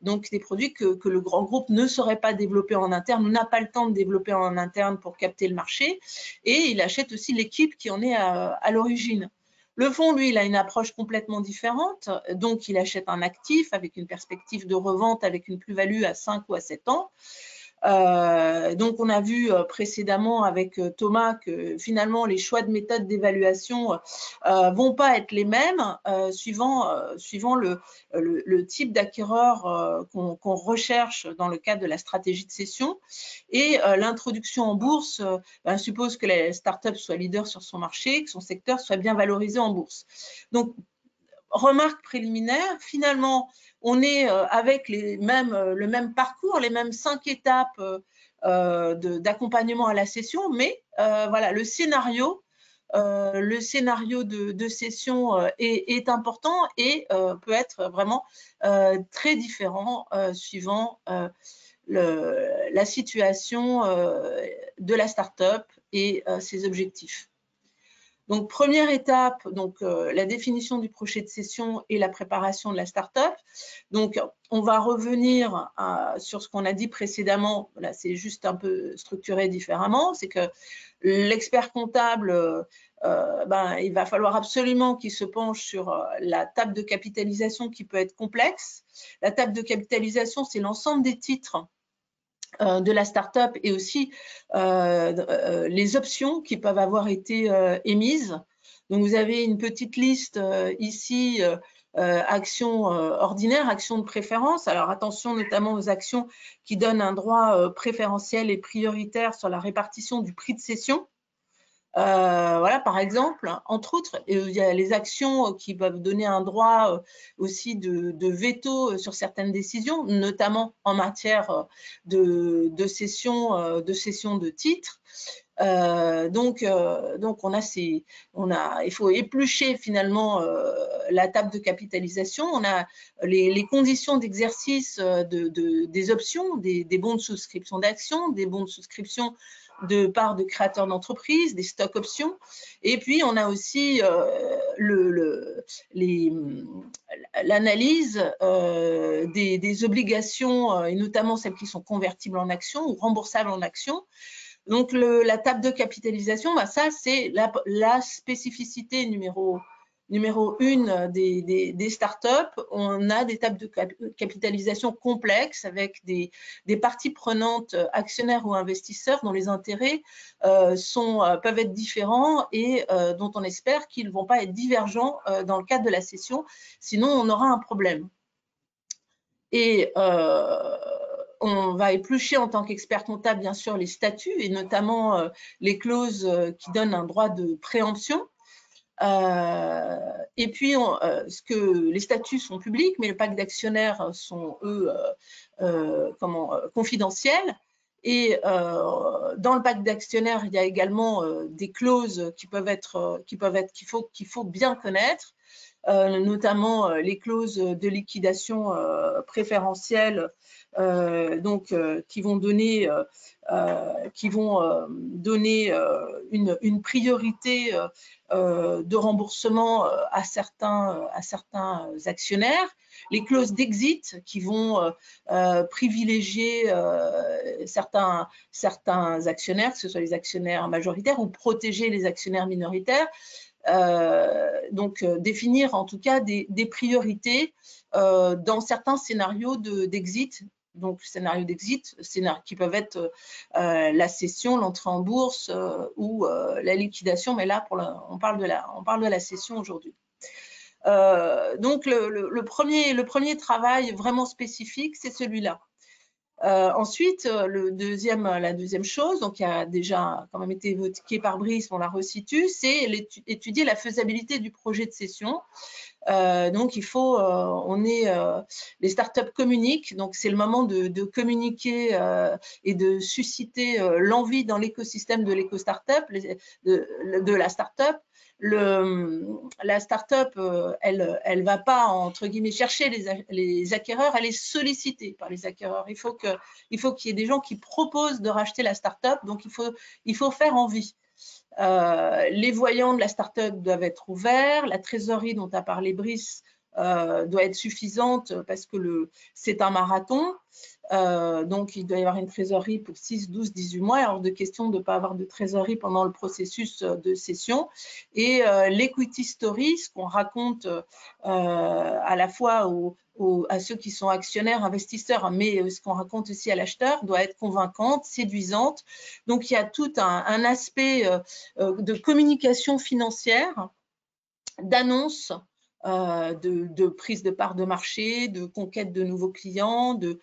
Donc des produits que le grand groupe ne saurait pas développer en interne, n'a pas le temps de développer en interne pour capter le marché, et il achète aussi l'équipe qui en est à l'origine. Le fonds, lui, il a une approche complètement différente, donc il achète un actif avec une perspective de revente avec une plus-value à 5 ou à 7 ans. Donc, on a vu précédemment avec Thomas que finalement, les choix de méthode d'évaluation vont pas être les mêmes suivant le type d'acquéreur qu'on recherche dans le cadre de la stratégie de cession. Et l'introduction en bourse suppose que la start-up soit leader sur son marché, que son secteur soit bien valorisé en bourse. Donc, remarque préliminaire, finalement, on est avec le même parcours, les mêmes 5 étapes d'accompagnement à la session, mais voilà, le scénario le scénario de session est important et peut être vraiment très différent suivant la situation de la start-up et ses objectifs. Donc, première étape, donc, la définition du projet de session et la préparation de la start-up. Donc, on va revenir sur ce qu'on a dit précédemment. Là, c'est juste un peu structuré différemment. C'est que l'expert comptable, il va falloir absolument qu'il se penche sur la table de capitalisation qui peut être complexe. La table de capitalisation, c'est l'ensemble des titres de la start-up et aussi les options qui peuvent avoir été émises. Donc, vous avez une petite liste ici, actions ordinaires, actions de préférence. Alors, attention notamment aux actions qui donnent un droit préférentiel et prioritaire sur la répartition du prix de cession. Voilà, par exemple, entre autres, il y a les actions qui peuvent donner un droit aussi de veto sur certaines décisions, notamment en matière de cession de titres. Donc, il faut éplucher finalement la table de capitalisation. On a les conditions d'exercice des options, des bons de souscription d'actions, des bons de souscription de parts de créateurs d'entreprises, des stocks options. Et puis, on a aussi l'analyse des obligations, et notamment celles qui sont convertibles en actions ou remboursables en actions. Donc, la table de capitalisation, ça, c'est la spécificité numéro 1 des startups. On a des tables de capitalisation complexes avec des parties prenantes, actionnaires ou investisseurs, dont les intérêts peuvent être différents et dont on espère qu'ils ne vont pas être divergents dans le cadre de la cession. Sinon, on aura un problème. Et on va éplucher en tant qu'expert comptable, bien sûr, les statuts et notamment les clauses qui donnent un droit de préemption. Et puis, les statuts sont publics, mais le pacte d'actionnaires sont, eux, confidentiels. Et dans le pacte d'actionnaires, il y a également des clauses qu'il faut bien connaître, notamment les clauses de liquidation préférentielle, qui vont donner une priorité de remboursement à certains actionnaires, les clauses d'exit qui vont privilégier certains actionnaires, que ce soit les actionnaires majoritaires ou protéger les actionnaires minoritaires. Définir en tout cas des priorités dans certains scénarios d'exit. Donc, scénarios d'exit qui peuvent être la cession, l'entrée en bourse ou la liquidation, mais là, on parle de la cession aujourd'hui. Donc, le premier travail vraiment spécifique, c'est celui-là. Ensuite, la deuxième chose, donc qui a déjà quand même été évoquée par Brice, on la resitue, c'est étudier la faisabilité du projet de cession. Donc, il faut, les startups communiquent, donc c'est le moment de communiquer et de susciter l'envie dans l'écosystème de l'éco-startup, de la startup. La start-up, elle va pas, entre guillemets, chercher les acquéreurs, elle est sollicitée par les acquéreurs. Il faut qu'il y ait des gens qui proposent de racheter la start-up, donc il faut faire envie. Les voyants de la start-up doivent être ouverts, la trésorerie dont a parlé Brice doit être suffisante parce que c'est un marathon. Donc, il doit y avoir une trésorerie pour 6, 12, 18 mois. Alors, de question de ne pas avoir de trésorerie pendant le processus de cession. Et l'equity story, ce qu'on raconte à la fois à ceux qui sont actionnaires, investisseurs, mais ce qu'on raconte aussi à l'acheteur, doit être convaincante, séduisante. Donc, il y a tout un aspect de communication financière, d'annonce, de prise de part de marché, de conquête de nouveaux clients, de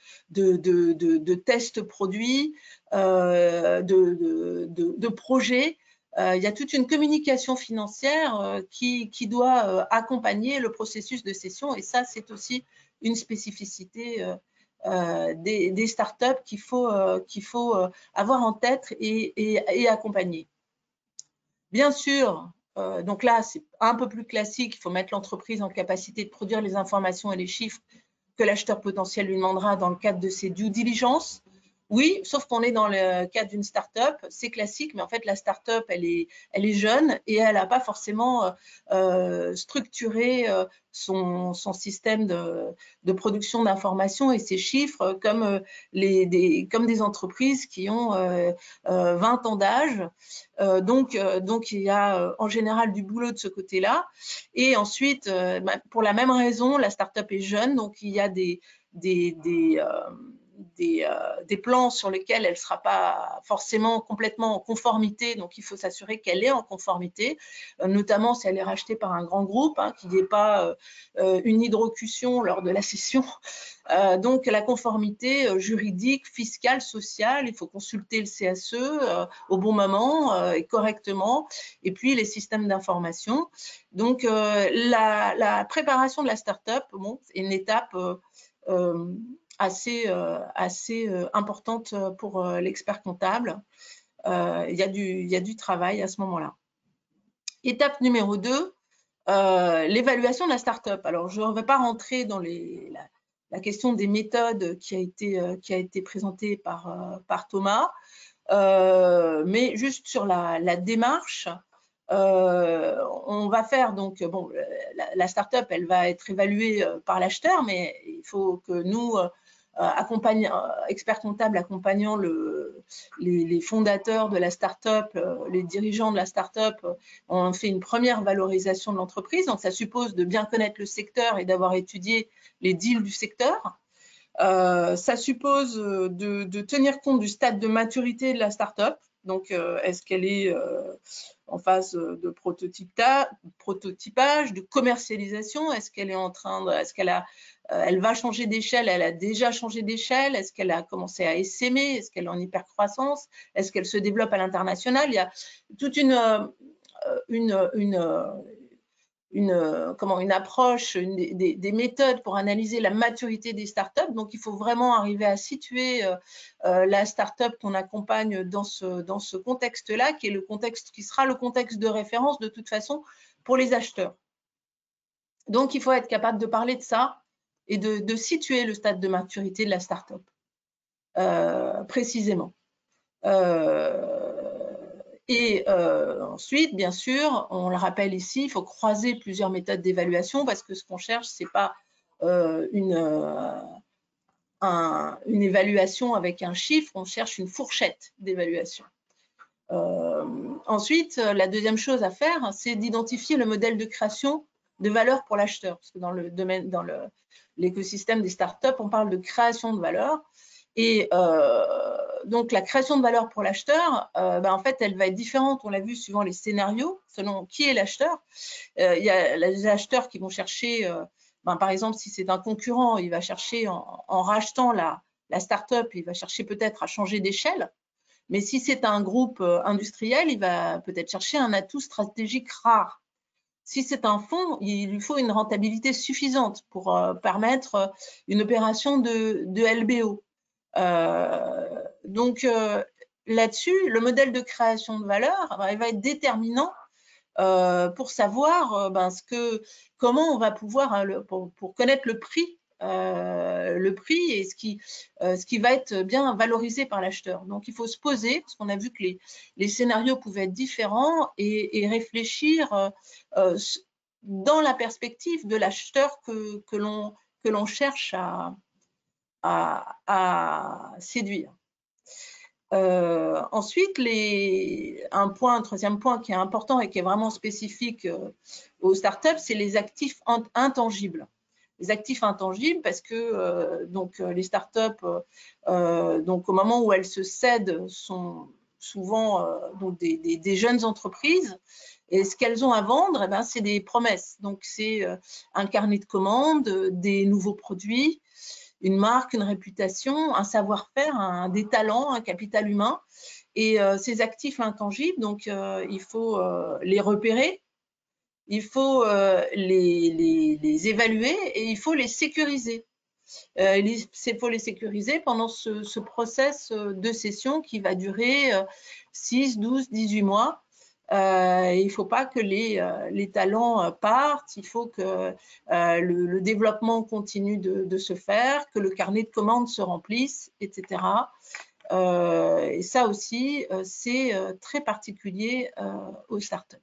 tests produits, de projets. Il y a toute une communication financière qui doit accompagner le processus de cession, et ça, c'est aussi une spécificité des startups qu'il faut avoir en tête et accompagner. Bien sûr, donc là, c'est un peu plus classique. Il faut mettre l'entreprise en capacité de produire les informations et les chiffres que l'acheteur potentiel lui demandera dans le cadre de ses due diligence. Oui, sauf qu'on est dans le cadre d'une start-up, c'est classique, mais en fait, la start-up, elle est jeune et elle n'a pas forcément structuré son système de production d'informations et ses chiffres comme, comme des entreprises qui ont 20 ans d'âge. Donc, il y a en général du boulot de ce côté-là. Et ensuite, pour la même raison, la start-up est jeune, donc il y a des plans sur lesquels elle ne sera pas forcément complètement en conformité, donc il faut s'assurer qu'elle est en conformité, notamment si elle est rachetée par un grand groupe, qu'il n'y ait pas une hydrocution lors de la cession. Donc la conformité juridique, fiscale, sociale, il faut consulter le CSE au bon moment et correctement, et puis les systèmes d'information. Donc la préparation de la start-up, bon, c'est une étape assez importante pour l'expert comptable. Il y a du travail à ce moment-là. Étape numéro 2, l'évaluation de la start-up. Alors, je ne vais pas rentrer dans la question des méthodes qui a été présentée par Thomas, mais juste sur la démarche. On va faire donc, bon, la start-up, elle va être évaluée par l'acheteur, mais il faut que nous, experts comptables accompagnant les fondateurs de la start-up, les dirigeants de la start-up, on fait une première valorisation de l'entreprise. Donc, ça suppose de bien connaître le secteur et d'avoir étudié les deals du secteur. Ça suppose de tenir compte du stade de maturité de la start-up. Donc, est-ce qu'elle est en phase de prototypage, de commercialisation? Est-ce qu'elle est en train elle va changer d'échelle? Elle a déjà changé d'échelle? Est-ce qu'elle a commencé à essaimer? Est-ce qu'elle est en hypercroissance? Est-ce qu'elle se développe à l'international? Il y a toute une approche, des méthodes pour analyser la maturité des startups. Donc, il faut vraiment arriver à situer la startup qu'on accompagne dans ce contexte-là, qui est le contexte qui sera le contexte de référence de toute façon pour les acheteurs. Donc, il faut être capable de parler de ça et de situer le stade de maturité de la startup précisément. Ensuite, bien sûr, on le rappelle ici, il faut croiser plusieurs méthodes d'évaluation parce que ce qu'on cherche, ce n'est pas une évaluation avec un chiffre, on cherche une fourchette d'évaluation. Ensuite, la deuxième chose à faire, c'est d'identifier le modèle de création de valeur pour l'acheteur. Parce que dans l'écosystème des startups, on parle de création de valeur. Et donc, la création de valeur pour l'acheteur, en fait, elle va être différente, on l'a vu, suivant les scénarios, selon qui est l'acheteur. Il y a les acheteurs qui vont chercher, par exemple, si c'est un concurrent, il va chercher, en rachetant la start-up, il va chercher peut-être à changer d'échelle. Mais si c'est un groupe industriel, il va peut-être chercher un atout stratégique rare. Si c'est un fonds, il lui faut une rentabilité suffisante pour permettre une opération de LBO. Donc, là-dessus, le modèle de création de valeur, il va être déterminant pour savoir comment on va pouvoir, pour connaître le prix et ce qui va être bien valorisé par l'acheteur. Donc, il faut se poser, parce qu'on a vu que les scénarios pouvaient être différents et réfléchir dans la perspective de l'acheteur que l'on cherche à séduire. Ensuite, un troisième point qui est important et qui est vraiment spécifique aux startups, c'est les actifs intangibles. Les actifs intangibles, parce que les startups, au moment où elles se cèdent, sont souvent des jeunes entreprises. Et ce qu'elles ont à vendre, c'est des promesses. Donc, c'est un carnet de commandes, des nouveaux produits, une marque, une réputation, un savoir-faire, des talents, un capital humain. Et ces actifs intangibles, donc il faut les repérer, il faut les évaluer et il faut les sécuriser. Il faut les sécuriser pendant ce process de cession qui va durer 6, 12, 18 mois. Il ne faut pas que les talents partent, il faut que le développement continue de se faire, que le carnet de commandes se remplisse, etc. Et ça aussi, c'est très particulier aux startups.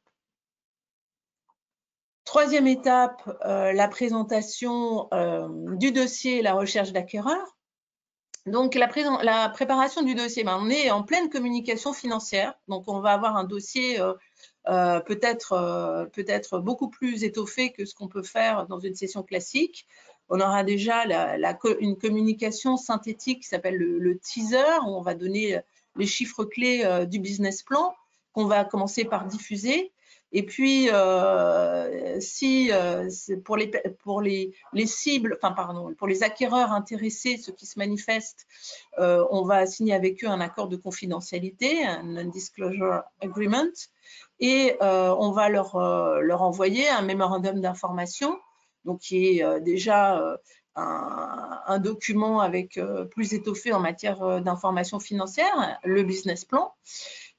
Troisième étape, la présentation du dossier et la recherche d'acquéreurs. Donc, la préparation du dossier, on est en pleine communication financière. Donc, on va avoir un dossier peut-être beaucoup plus étoffé que ce qu'on peut faire dans une session classique. On aura déjà une communication synthétique qui s'appelle le teaser, où on va donner les chiffres clés du business plan, qu'on va commencer par diffuser. Et puis, pour les cibles, pour les acquéreurs intéressés, ceux qui se manifestent, on va signer avec eux un accord de confidentialité, un non-disclosure agreement, et on va leur envoyer un mémorandum d'information, donc qui est déjà un document avec plus étoffé en matière d'information financière, le business plan.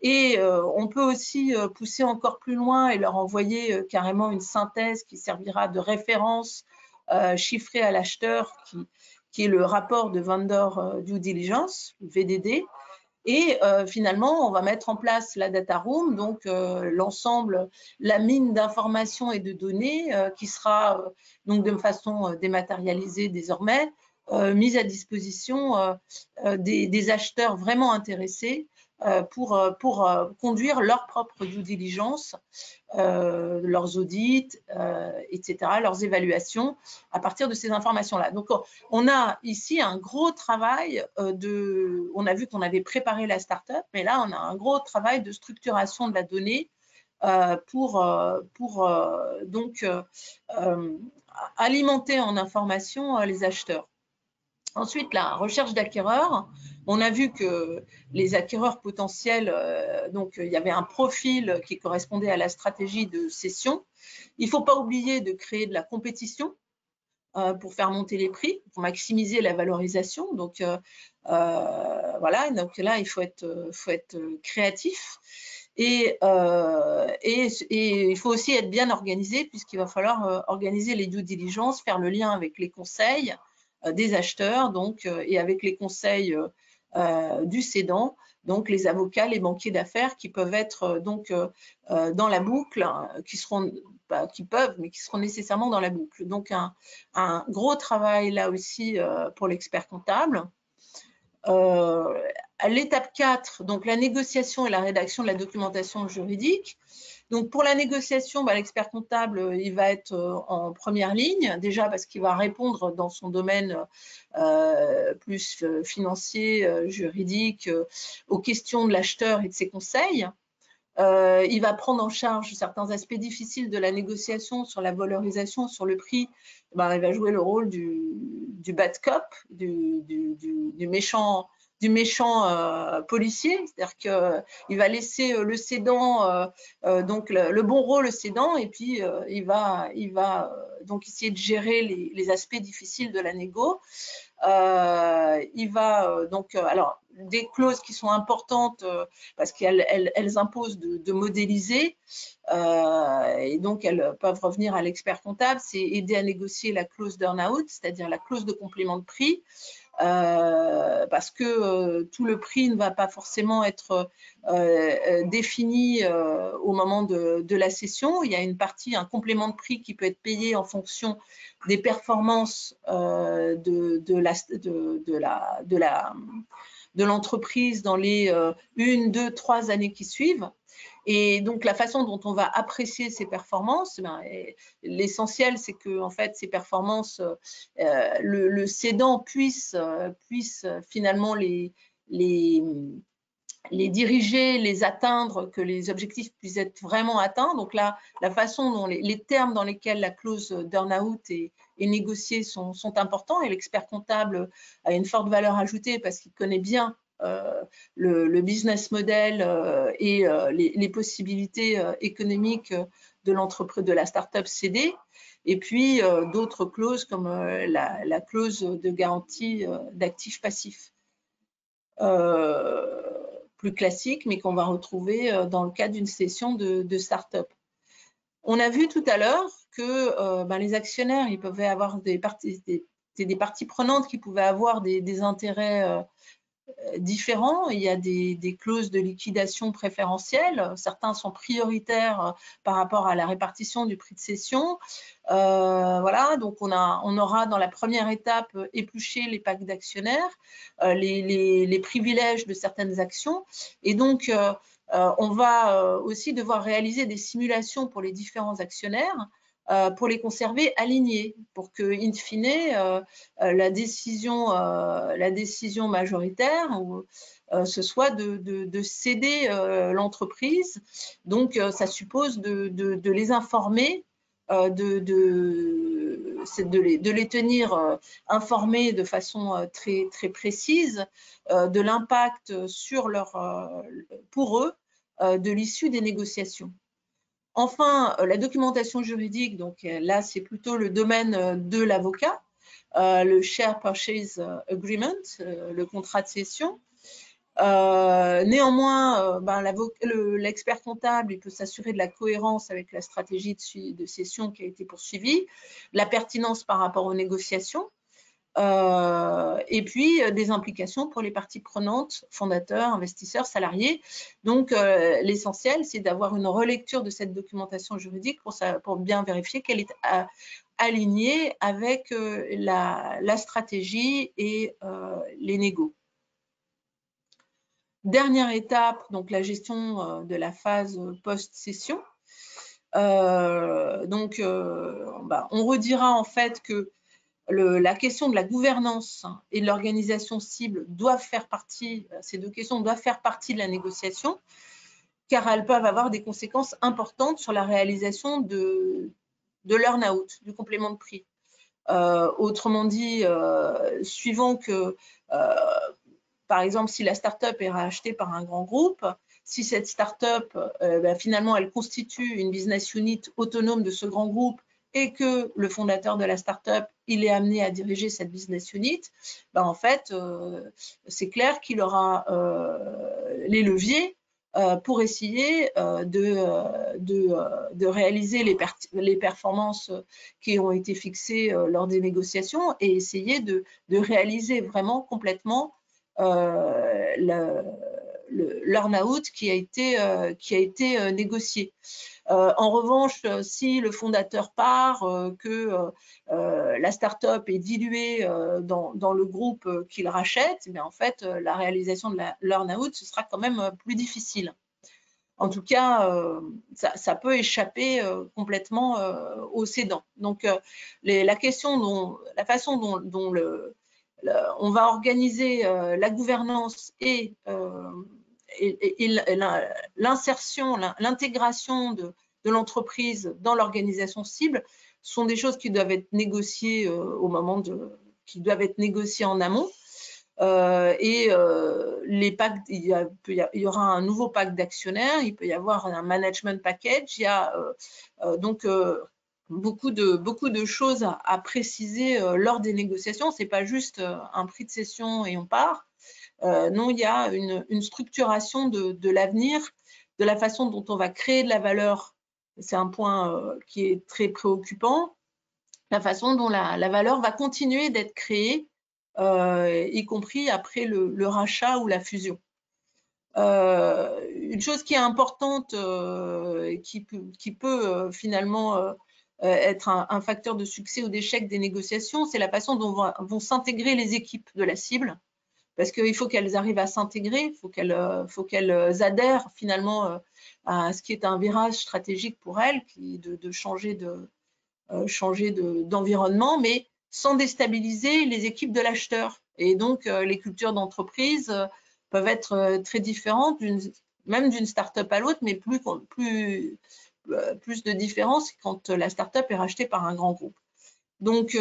Et on peut aussi pousser encore plus loin et leur envoyer carrément une synthèse qui servira de référence chiffrée à l'acheteur, qui est le rapport de Vendor Due Diligence, VDD. Et finalement, on va mettre en place la data room, donc l'ensemble, la mine d'informations et de données qui sera donc de façon dématérialisée désormais, mise à disposition des acheteurs vraiment intéressés pour conduire leur propre due diligence, leurs audits, etc., leurs évaluations à partir de ces informations-là. Donc, on a ici un gros travail on a vu qu'on avait préparé la start-up, mais là, on a un gros travail de structuration de la donnée pour donc alimenter en information les acheteurs. Ensuite, la recherche d'acquéreurs. On a vu que les acquéreurs potentiels, donc il y avait un profil qui correspondait à la stratégie de cession. Il ne faut pas oublier de créer de la compétition pour faire monter les prix, pour maximiser la valorisation. Donc voilà, donc là, il faut être créatif. Et il faut aussi être bien organisé, puisqu'il va falloir organiser les due diligence, faire le lien avec les conseils des acheteurs, donc, et avec les conseils du cédant, donc les avocats, les banquiers d'affaires qui peuvent être donc dans la boucle, qui peuvent, mais qui seront nécessairement dans la boucle. Donc un gros travail là aussi pour l'expert comptable. À l'étape 4, donc la négociation et la rédaction de la documentation juridique. Donc pour la négociation, l'expert comptable, il va être en première ligne, déjà parce qu'il va répondre dans son domaine plus financier, juridique, aux questions de l'acheteur et de ses conseils. Il va prendre en charge certains aspects difficiles de la négociation sur la valorisation, sur le prix. Il va jouer le rôle du bad cop, du méchant policier, c'est-à-dire qu'il va laisser le cédant, donc le bon rôle au cédant, et puis il va donc essayer de gérer les aspects difficiles de la négo. Il va donc, alors, des clauses qui sont importantes parce qu'elles imposent de modéliser et donc elles peuvent revenir à l'expert comptable, c'est aider à négocier la clause d'earn-out, c'est-à-dire la clause de complément de prix. Parce que tout le prix ne va pas forcément être défini au moment de la cession. Il y a une partie, un complément de prix qui peut être payé en fonction des performances de l'entreprise dans les 1, 2, 3 années qui suivent. Et donc, la façon dont on va apprécier ces performances, l'essentiel, c'est que en fait, ces performances, le cédant puisse finalement les diriger, les atteindre, que les objectifs puissent être vraiment atteints. Donc là, la façon dont les termes dans lesquels la clause d'earn-out est négociée sont importants, et l'expert comptable a une forte valeur ajoutée parce qu'il connaît bien le business model et les possibilités économiques de l'entreprise, de la start-up cédée, et puis d'autres clauses comme la clause de garantie d'actifs passifs. plus classique, mais qu'on va retrouver dans le cadre d'une session de start-up. On a vu tout à l'heure que les actionnaires, ils pouvaient avoir des parties prenantes qui pouvaient avoir des intérêts différents. Il y a des clauses de liquidation préférentielles. Certains sont prioritaires par rapport à la répartition du prix de cession. Voilà, donc on aura dans la première étape épluché les packs d'actionnaires, les privilèges de certaines actions. Et donc, on va aussi devoir réaliser des simulations pour les différents actionnaires pour les conserver alignés, pour que, in fine, la décision majoritaire ce soit de céder l'entreprise. Donc, ça suppose de les informer, de les tenir informés de façon très, très précise de l'impact pour eux de l'issue des négociations. Enfin, la documentation juridique, donc là, c'est plutôt le domaine de l'avocat, le Share Purchase Agreement, le contrat de cession. Néanmoins, l'expert comptable, il peut s'assurer de la cohérence avec la stratégie de cession qui a été poursuivie, la pertinence par rapport aux négociations, et puis des implications pour les parties prenantes, fondateurs, investisseurs, salariés. Donc, l'essentiel, c'est d'avoir une relecture de cette documentation juridique pour bien vérifier qu'elle est alignée avec la stratégie et les négos. Dernière étape, donc la gestion de la phase post-cession. On redira en fait que la question de la gouvernance et de l'organisation cible doivent faire partie, ces deux questions doivent faire partie de la négociation, car elles peuvent avoir des conséquences importantes sur la réalisation de l'earn-out, du complément de prix. Autrement dit, suivant que, par exemple, si la start-up est rachetée par un grand groupe, si cette start-up, finalement, elle constitue une business unit autonome de ce grand groupe et que le fondateur de la start-up, il est amené à diriger cette business unit, en fait, c'est clair qu'il aura les leviers pour essayer de réaliser les performances qui ont été fixées lors des négociations et essayer de réaliser vraiment complètement l'earn-out qui a été négocié. En revanche, si le fondateur part, que la start-up est diluée dans le groupe qu'il rachète, mais en fait, la réalisation de l'earn-out, ce sera quand même plus difficile. En tout cas, ça peut échapper complètement aux cédants. Donc, la façon dont on va organiser la gouvernance et l'insertion, l'intégration de l'entreprise dans l'organisation cible sont des choses qui doivent être négociées qui doivent être négociées en amont. Les packs, il y aura un nouveau pacte d'actionnaires, il peut y avoir un management package, il y a donc beaucoup de choses à préciser lors des négociations. C'est pas juste un prix de cession et on part. Non, il y a une structuration de l'avenir, de la façon dont on va créer de la valeur. C'est un point qui est très préoccupant. La façon dont la valeur va continuer d'être créée, y compris après le rachat ou la fusion. Une chose qui est importante, qui peut finalement être un facteur de succès ou d'échec des négociations, c'est la façon dont vont s'intégrer les équipes de la cible. Parce qu'il faut qu'elles arrivent à s'intégrer, il faut qu'elles adhèrent finalement à ce qui est un virage stratégique pour elles, de changer d'environnement, mais sans déstabiliser les équipes de l'acheteur. Et donc, les cultures d'entreprise peuvent être très différentes, même d'une start-up à l'autre, mais plus de différence quand la start-up est rachetée par un grand groupe. Donc,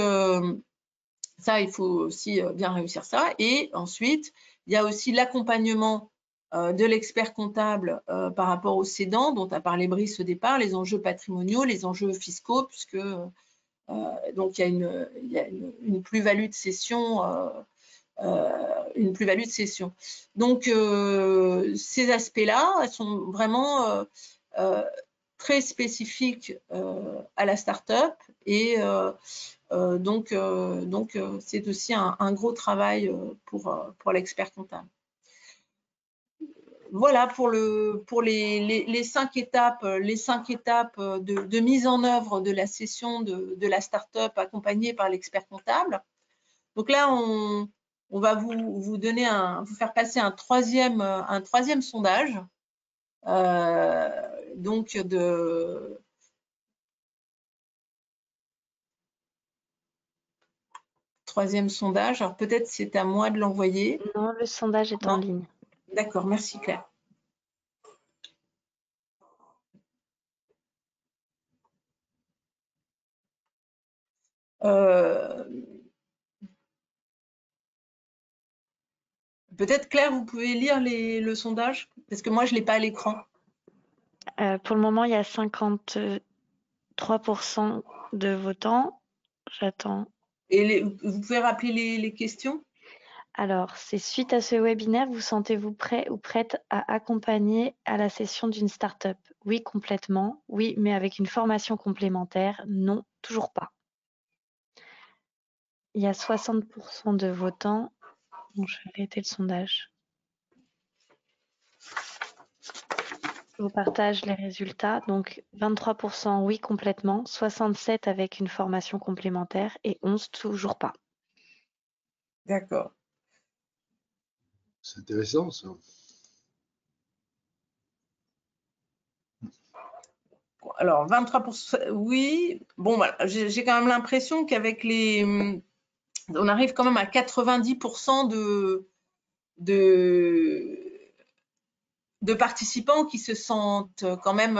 ça, il faut aussi bien réussir ça. Et ensuite, il y a aussi l'accompagnement de l'expert comptable par rapport aux cédants, dont a parlé Brice au départ, les enjeux patrimoniaux, les enjeux fiscaux, puisque donc il y a une plus-value de cession une plus-value de cession. Donc, ces aspects-là sont vraiment très spécifiques à la start-up et donc c'est aussi un gros travail pour l'expert comptable. Voilà pour les 5 étapes, de mise en œuvre de la session de la start-up accompagnée par l'expert comptable. Donc là, on va vous faire passer un troisième sondage. Donc troisième sondage. Alors peut-être c'est à moi de l'envoyer. Non, le sondage est en ligne. D'accord, merci Claire. Peut-être Claire, vous pouvez lire le sondage parce que moi je ne l'ai pas à l'écran. Pour le moment, il y a 53% de votants. J'attends. Et vous pouvez rappeler les questions? Alors, c'est suite à ce webinaire, vous sentez-vous prêt ou prête à accompagner à la session d'une start-up? Oui, complètement. Oui, mais avec une formation complémentaire. Non, toujours pas. Il y a 60% de votants. Bon, je vais arrêter le sondage. Je vous partage les résultats. Donc, 23% oui, complètement. 67% avec une formation complémentaire et 11% toujours pas. D'accord. C'est intéressant, ça. Alors, 23% oui. Bon, voilà, j'ai quand même l'impression qu'avec on arrive quand même à 90% de participants qui se sentent quand même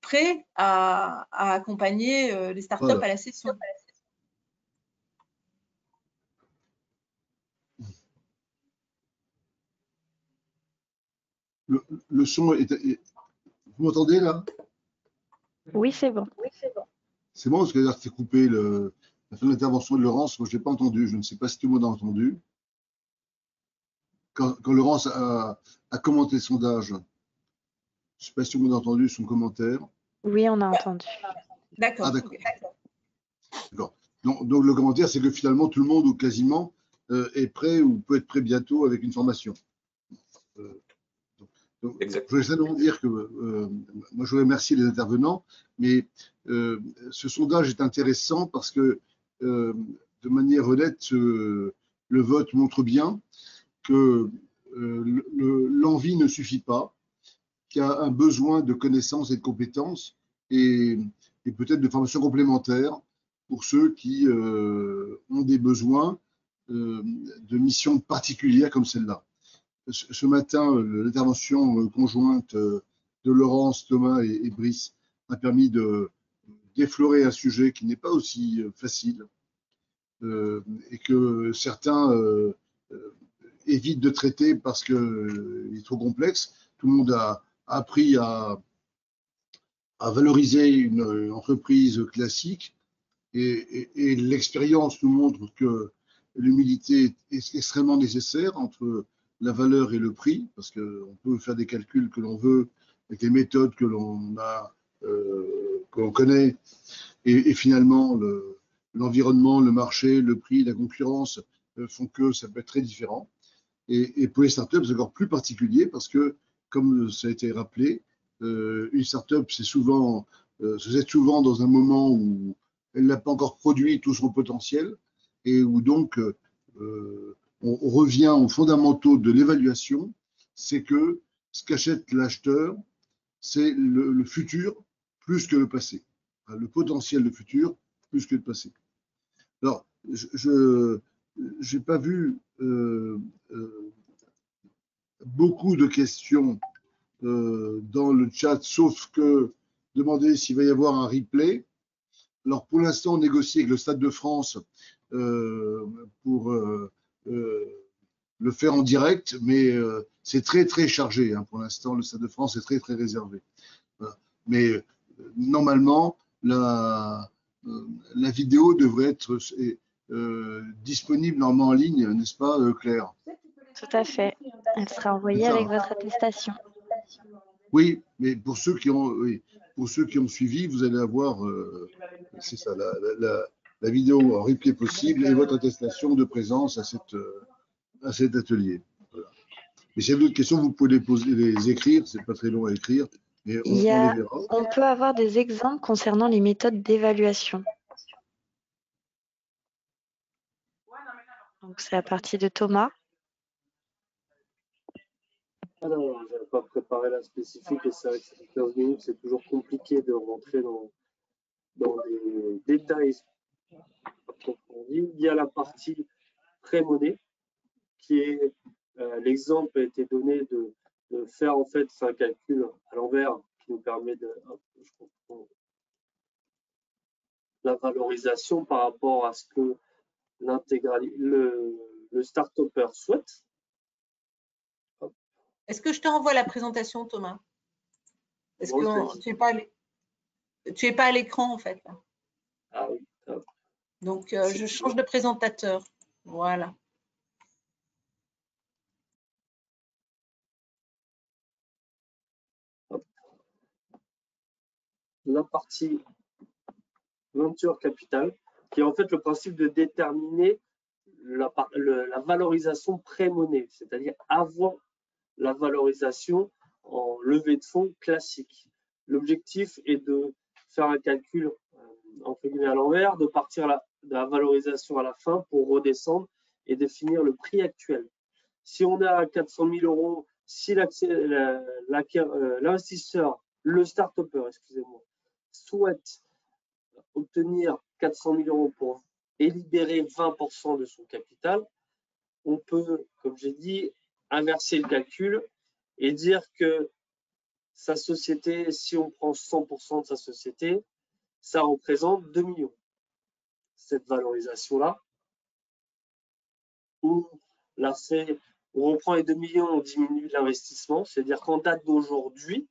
prêts à accompagner les startups à la session. Le son est... Vous m'entendez là? Oui, c'est bon. C'est bon parce que c'est coupé la fin de l'intervention de Laurence. Moi, je n'ai pas entendu. Je ne sais pas si tout le monde a entendu. Quand Laurence a commenté le sondage, je ne sais pas si tout le monde a entendu son commentaire. Oui, on a entendu. D'accord. Ah, d'accord. D'accord. Donc, le commentaire, c'est que finalement, tout le monde ou quasiment est prêt ou peut être prêt bientôt avec une formation. Donc, je voulais simplement dire que moi, je voudrais remercier les intervenants, mais ce sondage est intéressant parce que, de manière honnête, le vote montre bien que l'envie ne suffit pas, qu'il y a un besoin de connaissances et de compétences et peut-être de formations complémentaires pour ceux qui ont des besoins de missions particulières comme celle-là. Ce matin, l'intervention conjointe de Laurence, Thomas et Brice a permis d'effleurer un sujet qui n'est pas aussi facile et que certains évitent de traiter parce qu'il est trop complexe. Tout le monde a appris à valoriser une entreprise classique et l'expérience nous montre que l'humilité est extrêmement nécessaire entre la valeur et le prix, parce qu'on peut faire des calculs que l'on veut avec les méthodes que l'on connaît, et finalement l'environnement, le marché, le prix, la concurrence font que ça peut être très différent. Et pour les startups, c'est encore plus particulier parce que, comme ça a été rappelé, une startup, se jette souvent dans un moment où elle n'a pas encore produit tout son potentiel et où donc on revient aux fondamentaux de l'évaluation, c'est que ce qu'achète l'acheteur, c'est le futur plus que le passé. Le potentiel de futur plus que le passé. Alors, je n'ai pas vu beaucoup de questions dans le chat, sauf que demander s'il va y avoir un replay. Alors, pour l'instant, on négocie avec le Stade de France pour le faire en direct, mais c'est très, très chargé. Hein. Pour l'instant, le Stade de France est très, très réservé. Voilà. Mais normalement, la vidéo devrait être disponible normalement en ligne, n'est-ce pas, Claire? Tout à fait. Elle sera envoyée C'est ça, avec hein. votre attestation. Oui, mais pour ceux qui ont, oui, pour ceux qui ont suivi, vous allez avoir, c'est ça, la vidéo en replay possible et votre attestation de présence à cet atelier. Voilà. Mais s'il y a d'autres questions, vous pouvez les écrire, c'est pas très long à écrire, et on les verra. On peut avoir des exemples concernant les méthodes d'évaluation. Donc, c'est à partir de Thomas. Alors, je n'avais pas préparé la spécifique et c'est vrai que c'est 15 minutes, c'est toujours compliqué de rentrer dans les détails approfondis. Il y a la partie pré-monnaie qui est l'exemple a été donné de faire en fait un calcul à l'envers qui nous permet de la valorisation par rapport à ce que le start-upper souhaite. Est-ce que je te renvoie la présentation, Thomas? Parce que tu n'es pas à l'écran, en fait. Ah oui. Donc, je change de présentateur. Voilà. La partie venture capital, qui est en fait le principe de déterminer la valorisation pré-monnaie, c'est-à-dire avant la valorisation en levée de fonds classique. L'objectif est de faire un calcul entre guillemets à l'envers, de partir de la valorisation à la fin pour redescendre et définir le prix actuel. Si on a 400 000 euros, si l'investisseur, le start-upper, excusez-moi, souhaite obtenir 400 000 euros pour libérer 20% de son capital, on peut, comme j'ai dit, inverser le calcul et dire que sa société, si on prend 100% de sa société, ça représente 2 millions. Cette valorisation-là, où on reprend les 2 millions, on diminue l'investissement, c'est-à-dire qu'en date d'aujourd'hui,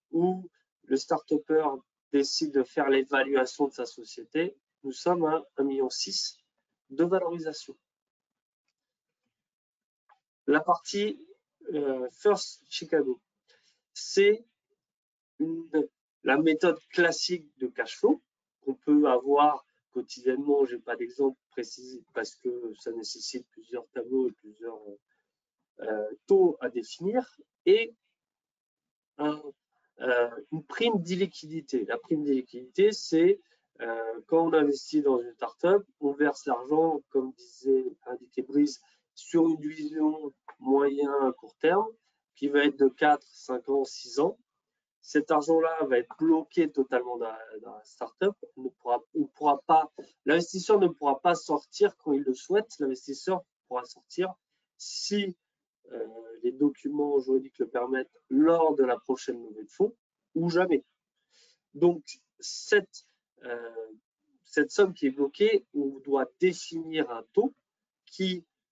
où le start-upper décide de faire l'évaluation de sa société, nous sommes à 1,6 million de valorisation. La partie First Chicago, c'est la méthode classique de cash flow qu'on peut avoir quotidiennement. Je n'ai pas d'exemple précis parce que ça nécessite plusieurs tableaux et plusieurs taux à définir, et une prime d'illiquidité. La prime d'illiquidité, c'est quand on investit dans une startup, on verse l'argent, comme indiquait Brice, sur une vision moyen à court terme, qui va être de 4, 5 ans, 6 ans. Cet argent-là va être bloqué totalement dans la startup. L'investisseur ne pourra pas sortir quand il le souhaite. L'investisseur pourra sortir si les documents juridiques le permettent lors de la prochaine levée de fonds ou jamais. Donc, cette somme qui est bloquée, on doit définir un taux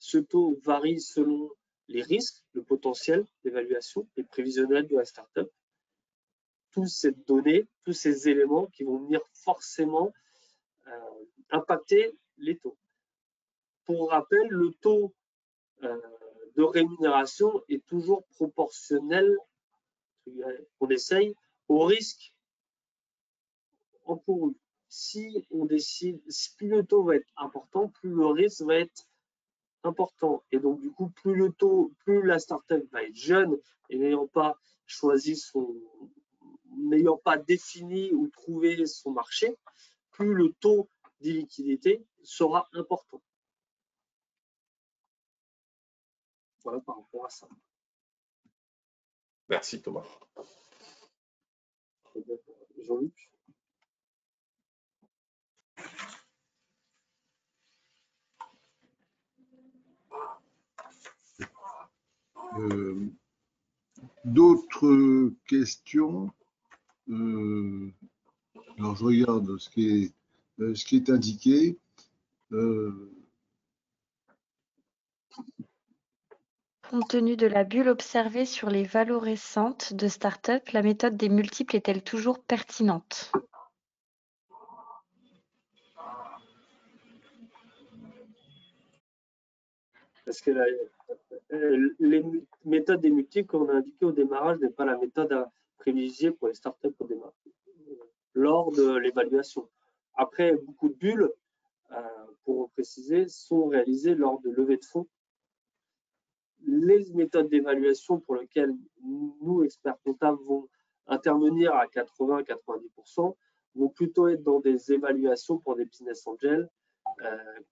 ce taux varie selon les risques, le potentiel d'évaluation, les prévisionnels de la startup. Toutes ces données, tous ces éléments qui vont venir forcément impacter les taux. Pour rappel, le taux de rémunération est toujours proportionnel, on essaye, au risque encouru. Si on décide, plus le taux va être important, plus le risque va être important. Et donc, du coup, plus la startup va être jeune et n'ayant pas défini ou trouvé son marché, plus le taux d'illiquidité sera important. Voilà par rapport à ça. Merci Thomas. Jean-Luc. D'autres questions? Alors je regarde ce qui est indiqué. Compte tenu de la bulle observée sur les valeurs récentes de start-up, la méthode des multiples est-elle toujours pertinente? Est-ce qu'elle les méthodes des multiples qu'on a indiquées au démarrage n'est pas la méthode à privilégier pour les startups au démarrage, lors de l'évaluation. Après, beaucoup de bulles, pour préciser, sont réalisées lors de levées de fonds. Les méthodes d'évaluation pour lesquelles nous, experts comptables, vont intervenir à 80-90% vont plutôt être dans des évaluations pour des business angels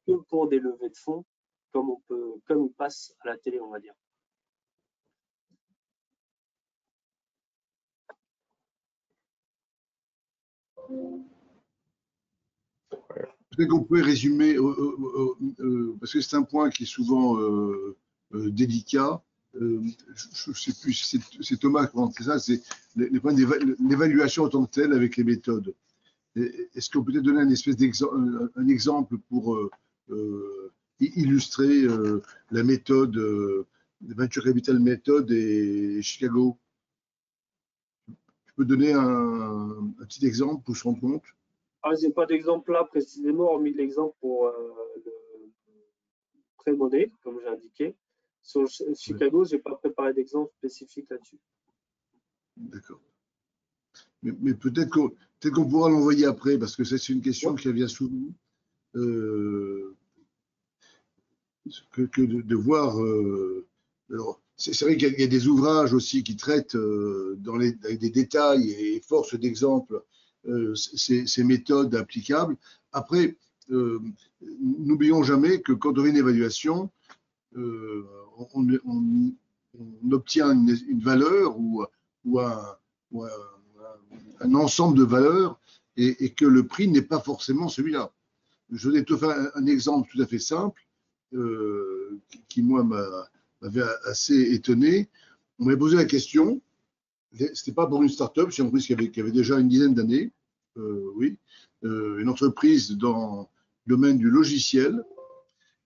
que pour des levées de fonds, comme il passe à la télé, on va dire. Peut-être qu'on pourrait résumer, parce que c'est un point qui est souvent délicat. Je ne sais plus, c'est Thomas qui a fait ça, c'est les points d'évaluation en tant que telle avec les méthodes. Est-ce qu'on peut peut-être donner un exemple pour illustrer la méthode, Venture Capital Method et Chicago? Tu peux donner un petit exemple pour se rendre compte? Je n'ai pas d'exemple là précisément, hormis l'exemple pour le pré-monnaie, comme j'ai indiqué. Sur Chicago, je n'ai pas préparé d'exemple spécifique là-dessus. D'accord. Mais peut-être qu'on pourra l'envoyer après, parce que c'est une question qui revient souvent. Que de voir. C'est vrai qu'il y a des ouvrages aussi qui traitent avec des détails et force d'exemple ces méthodes applicables. Après, n'oublions jamais que quand on fait une évaluation, on obtient une valeur ou un ensemble de valeurs et que le prix n'est pas forcément celui-là. Je vais te faire un exemple tout à fait simple qui moi, m'avait assez étonné. On m'avait posé la question, c'était pas pour une start-up, c'est une entreprise qui avait déjà une dizaine d'années, oui, une entreprise dans le domaine du logiciel,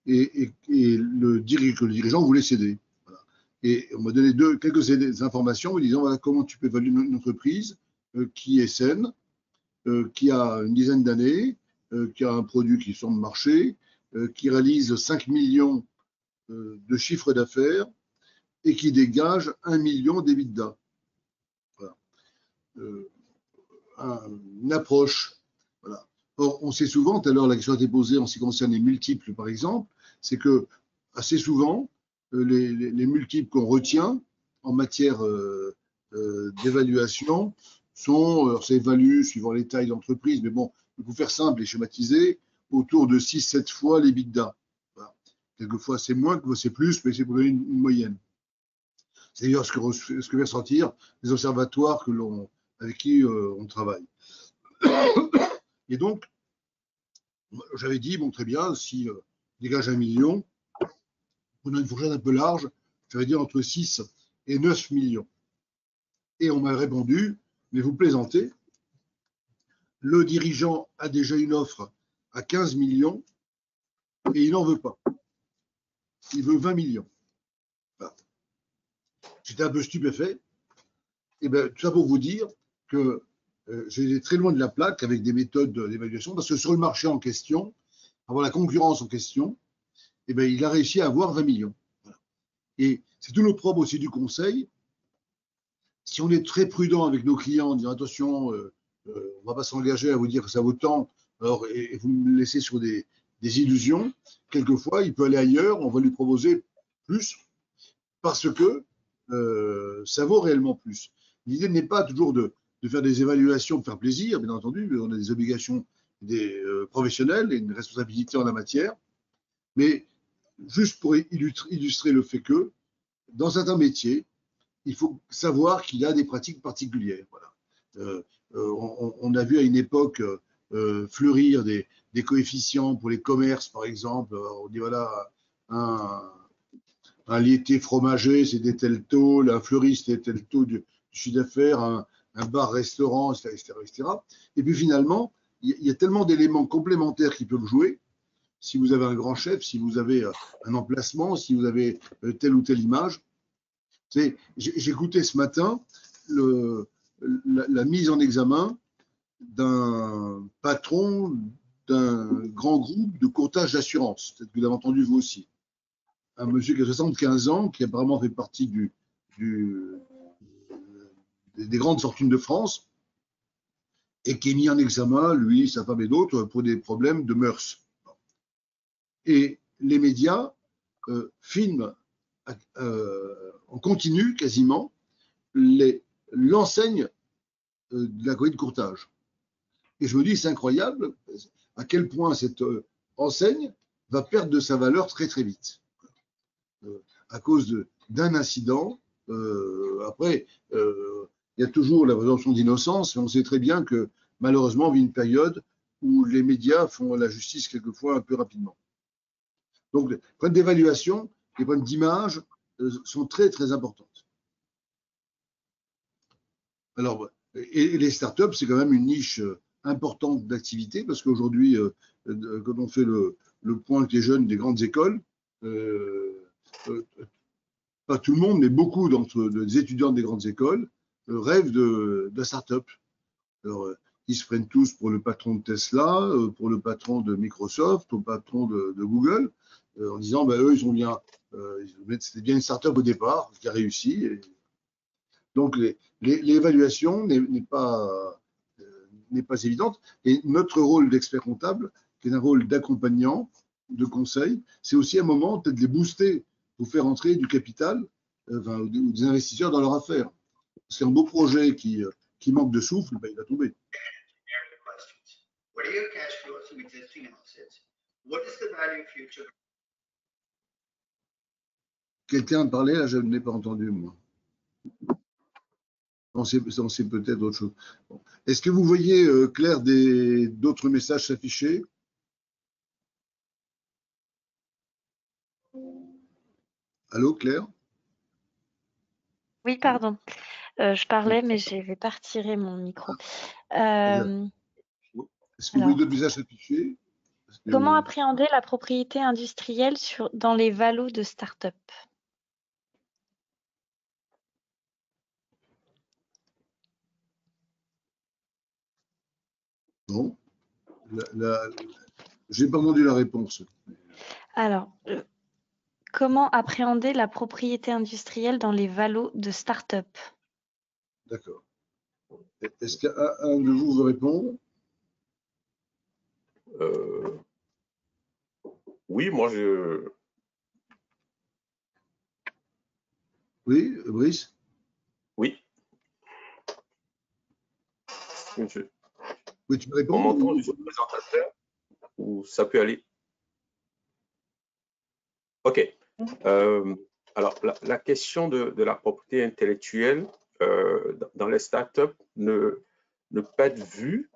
et le dirigeant voulait céder. Voilà. Et on m'a donné quelques informations en me disant voilà comment tu peux évaluer une entreprise qui est saine, qui a une dizaine d'années, qui a un produit qui sort de marché, qui réalise 5 millions de chiffre d'affaires et qui dégage 1 million d'EBITDA. Voilà. Une approche. Voilà. Or, on sait souvent, tout à l'heure la question a été posée en ce qui concerne les multiples par exemple, c'est que assez souvent, les multiples qu'on retient en matière d'évaluation sont, ça évalue suivant les tailles d'entreprise, mais bon, pour faire simple et schématiser, autour de 6-7 fois l'EBITDA. Voilà. Quelquefois c'est moins, quelquefois c'est plus, mais c'est pour donner une moyenne. C'est d'ailleurs ce que vont ressentir les observatoires avec qui on travaille. Et donc, j'avais dit, bon, très bien, si dégage 1 million, on a une fourchette un peu large, ça veut dire entre 6 et 9 millions. Et on m'a répondu, mais vous plaisantez, le dirigeant a déjà une offre à 15 millions et il n'en veut pas. Il veut 20 millions. Voilà. J'étais un peu stupéfait. Et bien, tout ça pour vous dire que j'étais très loin de la plaque avec des méthodes d'évaluation, parce que sur le marché en question, avant la concurrence en question, eh bien, il a réussi à avoir 20 millions. Voilà. Et c'est tout le propre aussi du conseil. Si on est très prudent avec nos clients en disant attention, on ne va pas s'engager à vous dire que ça vaut tant, alors, et vous me laissez sur des illusions, quelquefois, il peut aller ailleurs, on va lui proposer plus, parce que ça vaut réellement plus. L'idée n'est pas toujours de faire des évaluations pour faire plaisir, bien entendu, on a des obligations professionnelles et une responsabilité en la matière, mais juste pour illustrer le fait que, dans certains métiers, il faut savoir qu'il y a des pratiques particulières. Voilà. On a vu à une époque fleurir des coefficients pour les commerces, par exemple. On dit voilà, un laitier fromager, c'était tel taux, un fleuriste, c'était tel taux du chiffre d'affaires, un bar-restaurant, etc., etc. Et puis finalement, il y a tellement d'éléments complémentaires qui peuvent jouer. Si vous avez un grand chef, si vous avez un emplacement, si vous avez telle ou telle image. J'écoutais ce matin la mise en examen d'un patron d'un grand groupe de courtage d'assurance. Peut-être que vous l'avez entendu vous aussi. un monsieur qui a 75 ans, qui apparemment fait partie des grandes fortunes de France, et qui est mis en examen, lui, sa femme et d'autres, pour des problèmes de mœurs. Et les médias filment en continu, quasiment, l'enseigne de la comédie de courtage. Et je me dis, c'est incroyable à quel point cette enseigne va perdre de sa valeur très très vite. À cause d'un incident. Après, il y a toujours la présomption d'innocence, mais on sait très bien que malheureusement, on vit une période où les médias font la justice quelquefois un peu rapidement. Donc, les problèmes d'évaluation, les problèmes d'image sont très très importantes. Alors, et les startups, c'est quand même une niche importante d'activité parce qu'aujourd'hui, quand on fait le point avec les jeunes des grandes écoles, pas tout le monde, mais beaucoup des étudiants des grandes écoles rêvent de start-up. Alors, ils se prennent tous pour le patron de Tesla, pour le patron de Microsoft, au patron de Google, en disant, eux, ils ont bien, c'était bien une start-up au départ, qui a réussi. Et donc, l'évaluation n'est pas évidente. Et notre rôle d'expert comptable, qui est un rôle d'accompagnant, de conseil, c'est aussi un moment peut-être de les booster pour faire entrer du capital ou des investisseurs dans leur affaire. C'est un beau projet qui manque de souffle, il va tomber. Quelqu'un parlait, là, je ne l'ai pas entendu, moi. On sait peut-être autre chose. Bon. Est-ce que vous voyez, Claire, d'autres messages s'afficher? Allô, Claire? Oui, pardon. Je parlais, mais je vais pas retirer mon micro. Est-ce que vous voyez d'autres messages s'afficher? Comment appréhender la propriété industrielle dans les valos de start-up? Non. Je n'ai pas entendu la réponse. Alors, comment appréhender la propriété industrielle dans les valos de start-up? D'accord. Est-ce qu'un de vous veut répondre? Oui, moi je. Oui, Brice? Oui. Oui, tu me réponds? On m'entend, je suis présentateur ou ça peut aller? OK. Alors, la question de la propriété intellectuelle dans les startups ne peut être vue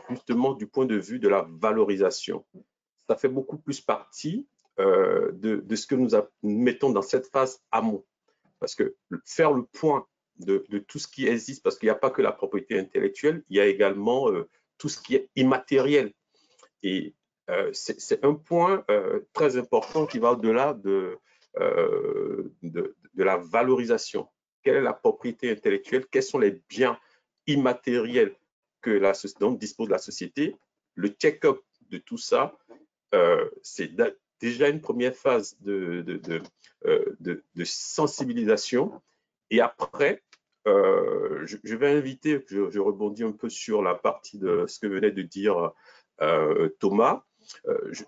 justement du point de vue de la valorisation. Ça fait beaucoup plus partie de ce que nous mettons dans cette phase amont. Parce que faire le point de tout ce qui existe, parce qu'il n'y a pas que la propriété intellectuelle, il y a également tout ce qui est immatériel. Et c'est un point très important qui va au-delà de la valorisation. Quelle est la propriété intellectuelle? Quels sont les biens immatériels dont dispose la société? Le check-up de tout ça, c'est déjà une première phase de sensibilisation. Et après, je vais inviter, je rebondis un peu sur la partie de ce que venait de dire Thomas.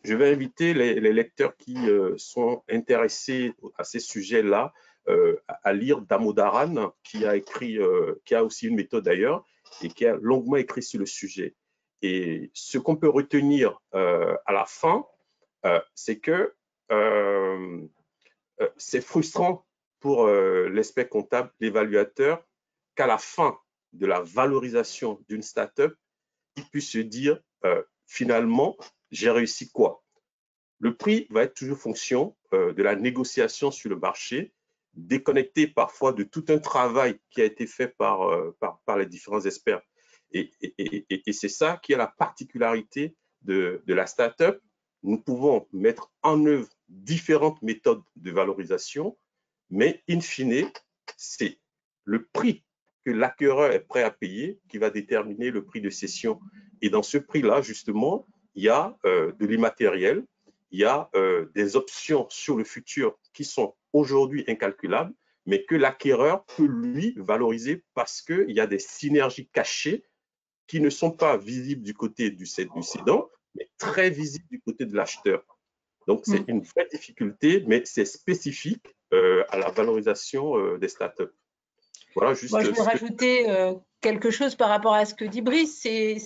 Je vais inviter les lecteurs qui sont intéressés à ces sujets-là à lire Damodaran, qui a aussi une méthode d'ailleurs, et qui a longuement écrit sur le sujet. Et ce qu'on peut retenir à la fin, c'est que c'est frustrant pour l'expert comptable, l'évaluateur, qu'à la fin de la valorisation d'une start-up, il puisse se dire finalement, j'ai réussi quoi? Le prix va être toujours fonction de la négociation sur le marché, déconnecté parfois de tout un travail qui a été fait par les différents experts. Et c'est ça qui est la particularité de la start-up. Nous pouvons mettre en œuvre différentes méthodes de valorisation, mais in fine, c'est le prix que l'acquéreur est prêt à payer qui va déterminer le prix de cession. Et dans ce prix-là, justement, il y a de l'immatériel, il y a des options sur le futur qui sont aujourd'hui incalculables, mais que l'acquéreur peut, lui, valoriser parce qu'il y a des synergies cachées qui ne sont pas visibles du côté du cédant, mais très visibles du côté de l'acheteur. Donc, c'est une vraie difficulté, mais c'est spécifique à la valorisation des startups. Voilà, juste. Moi, je vais rajouter quelque chose par rapport à ce que dit Brice. C'est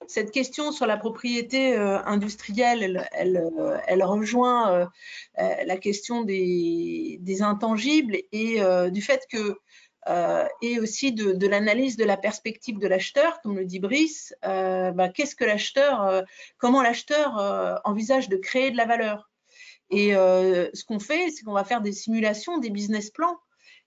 cette question sur la propriété industrielle, elle rejoint la question des intangibles et du fait que et aussi de l'analyse de la perspective de l'acheteur, comme le dit Brice. Qu'est-ce que l'acheteur, comment l'acheteur envisage de créer de la valeur? Et ce qu'on fait, c'est qu'on va faire des simulations, des business plans.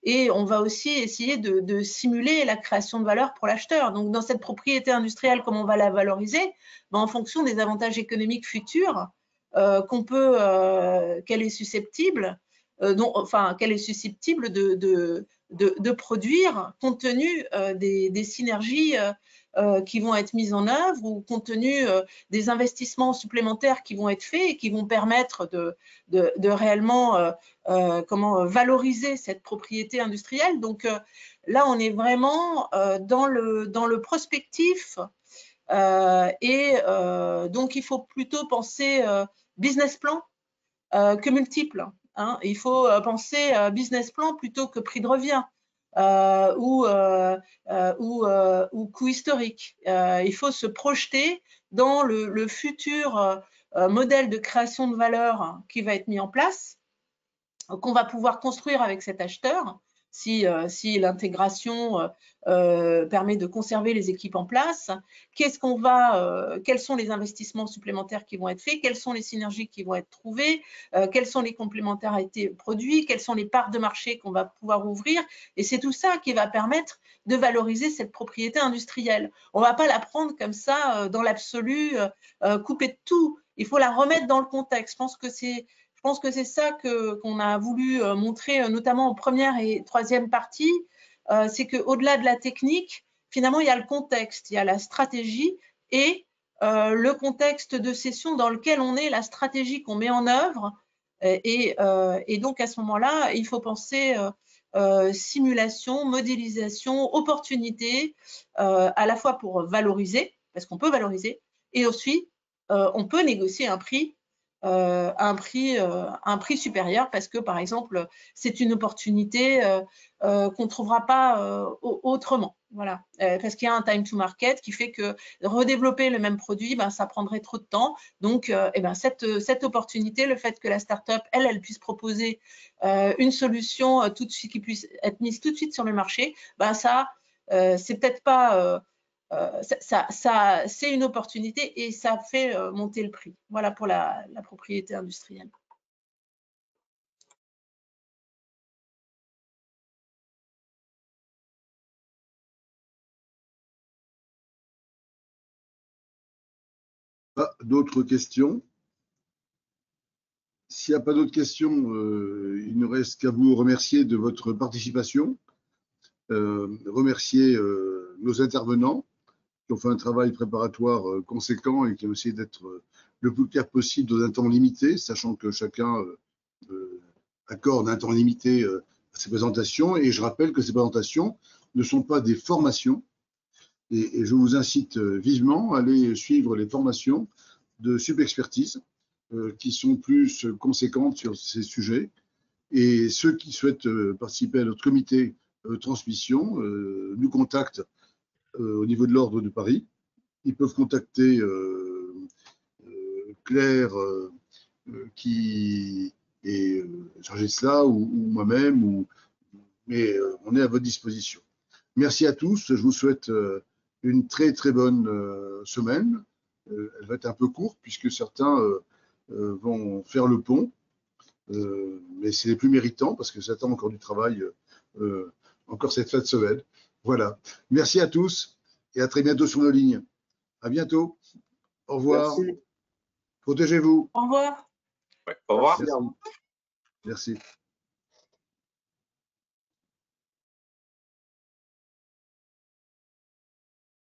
Et on va aussi essayer de simuler la création de valeur pour l'acheteur. Donc, dans cette propriété industrielle, comment on va la valoriser? En fonction des avantages économiques futurs qu'elle est susceptible, qu'elle est susceptible de produire compte tenu des synergies qui vont être mises en œuvre ou compte tenu des investissements supplémentaires qui vont être faits et qui vont permettre de réellement valoriser cette propriété industrielle. Donc là, on est vraiment dans le prospectif donc il faut plutôt penser business plan que multiple. Hein. Il faut penser business plan plutôt que prix de revient. Ou coût historique. Il faut se projeter dans le futur modèle de création de valeur qui va être mis en place, qu'on va pouvoir construire avec cet acheteur, si l'intégration permet de conserver les équipes en place. Quels sont les investissements supplémentaires qui vont être faits? Quelles sont les synergies qui vont être trouvées? Quelles sont les complémentarités produits? Quelles sont les parts de marché qu'on va pouvoir ouvrir? Et c'est tout ça qui va permettre de valoriser cette propriété industrielle. On ne va pas la prendre comme ça dans l'absolu, couper de tout. Il faut la remettre dans le contexte. Je pense que c'est ça qu'on a voulu montrer, notamment en première et troisième partie, c'est qu'au-delà de la technique, finalement, il y a le contexte, il y a la stratégie et le contexte de cession dans lequel on est, la stratégie qu'on met en œuvre. Et donc, à ce moment-là, il faut penser simulation, modélisation, opportunité, à la fois pour valoriser, parce qu'on peut valoriser, et aussi, on peut négocier un prix supérieur parce que, par exemple, c'est une opportunité qu'on ne trouvera pas autrement. Voilà. Parce qu'il y a un time to market qui fait que redévelopper le même produit, ça prendrait trop de temps. Donc, cette opportunité, le fait que la start-up, elle puisse proposer une solution tout de suite qui puisse être mise tout de suite sur le marché, c'est peut-être pas… c'est une opportunité et ça fait monter le prix. Voilà pour la propriété industrielle. D'autres questions? S'il n'y a pas d'autres questions, il ne reste qu'à vous remercier de votre participation, remercier nos intervenants qui ont fait un travail préparatoire conséquent et qui ont essayé d'être le plus clair possible dans un temps limité, sachant que chacun accorde un temps limité à ses présentations. Et je rappelle que ces présentations ne sont pas des formations. Et je vous incite vivement à aller suivre les formations de Subexpertise qui sont plus conséquentes sur ces sujets. Et ceux qui souhaitent participer à notre comité transmission nous contactent au niveau de l'ordre de Paris. Ils peuvent contacter Claire qui est chargée de cela ou moi-même, mais on est à votre disposition. Merci à tous. Je vous souhaite une très très bonne semaine. Elle va être un peu courte puisque certains vont faire le pont, mais c'est les plus méritants parce que certains ont encore du travail, encore cette fin de semaine. Voilà. Merci à tous et à très bientôt sur nos lignes. À bientôt. Au revoir. Merci. Protégez-vous. Au revoir. Ouais, au revoir. Merci. Merci.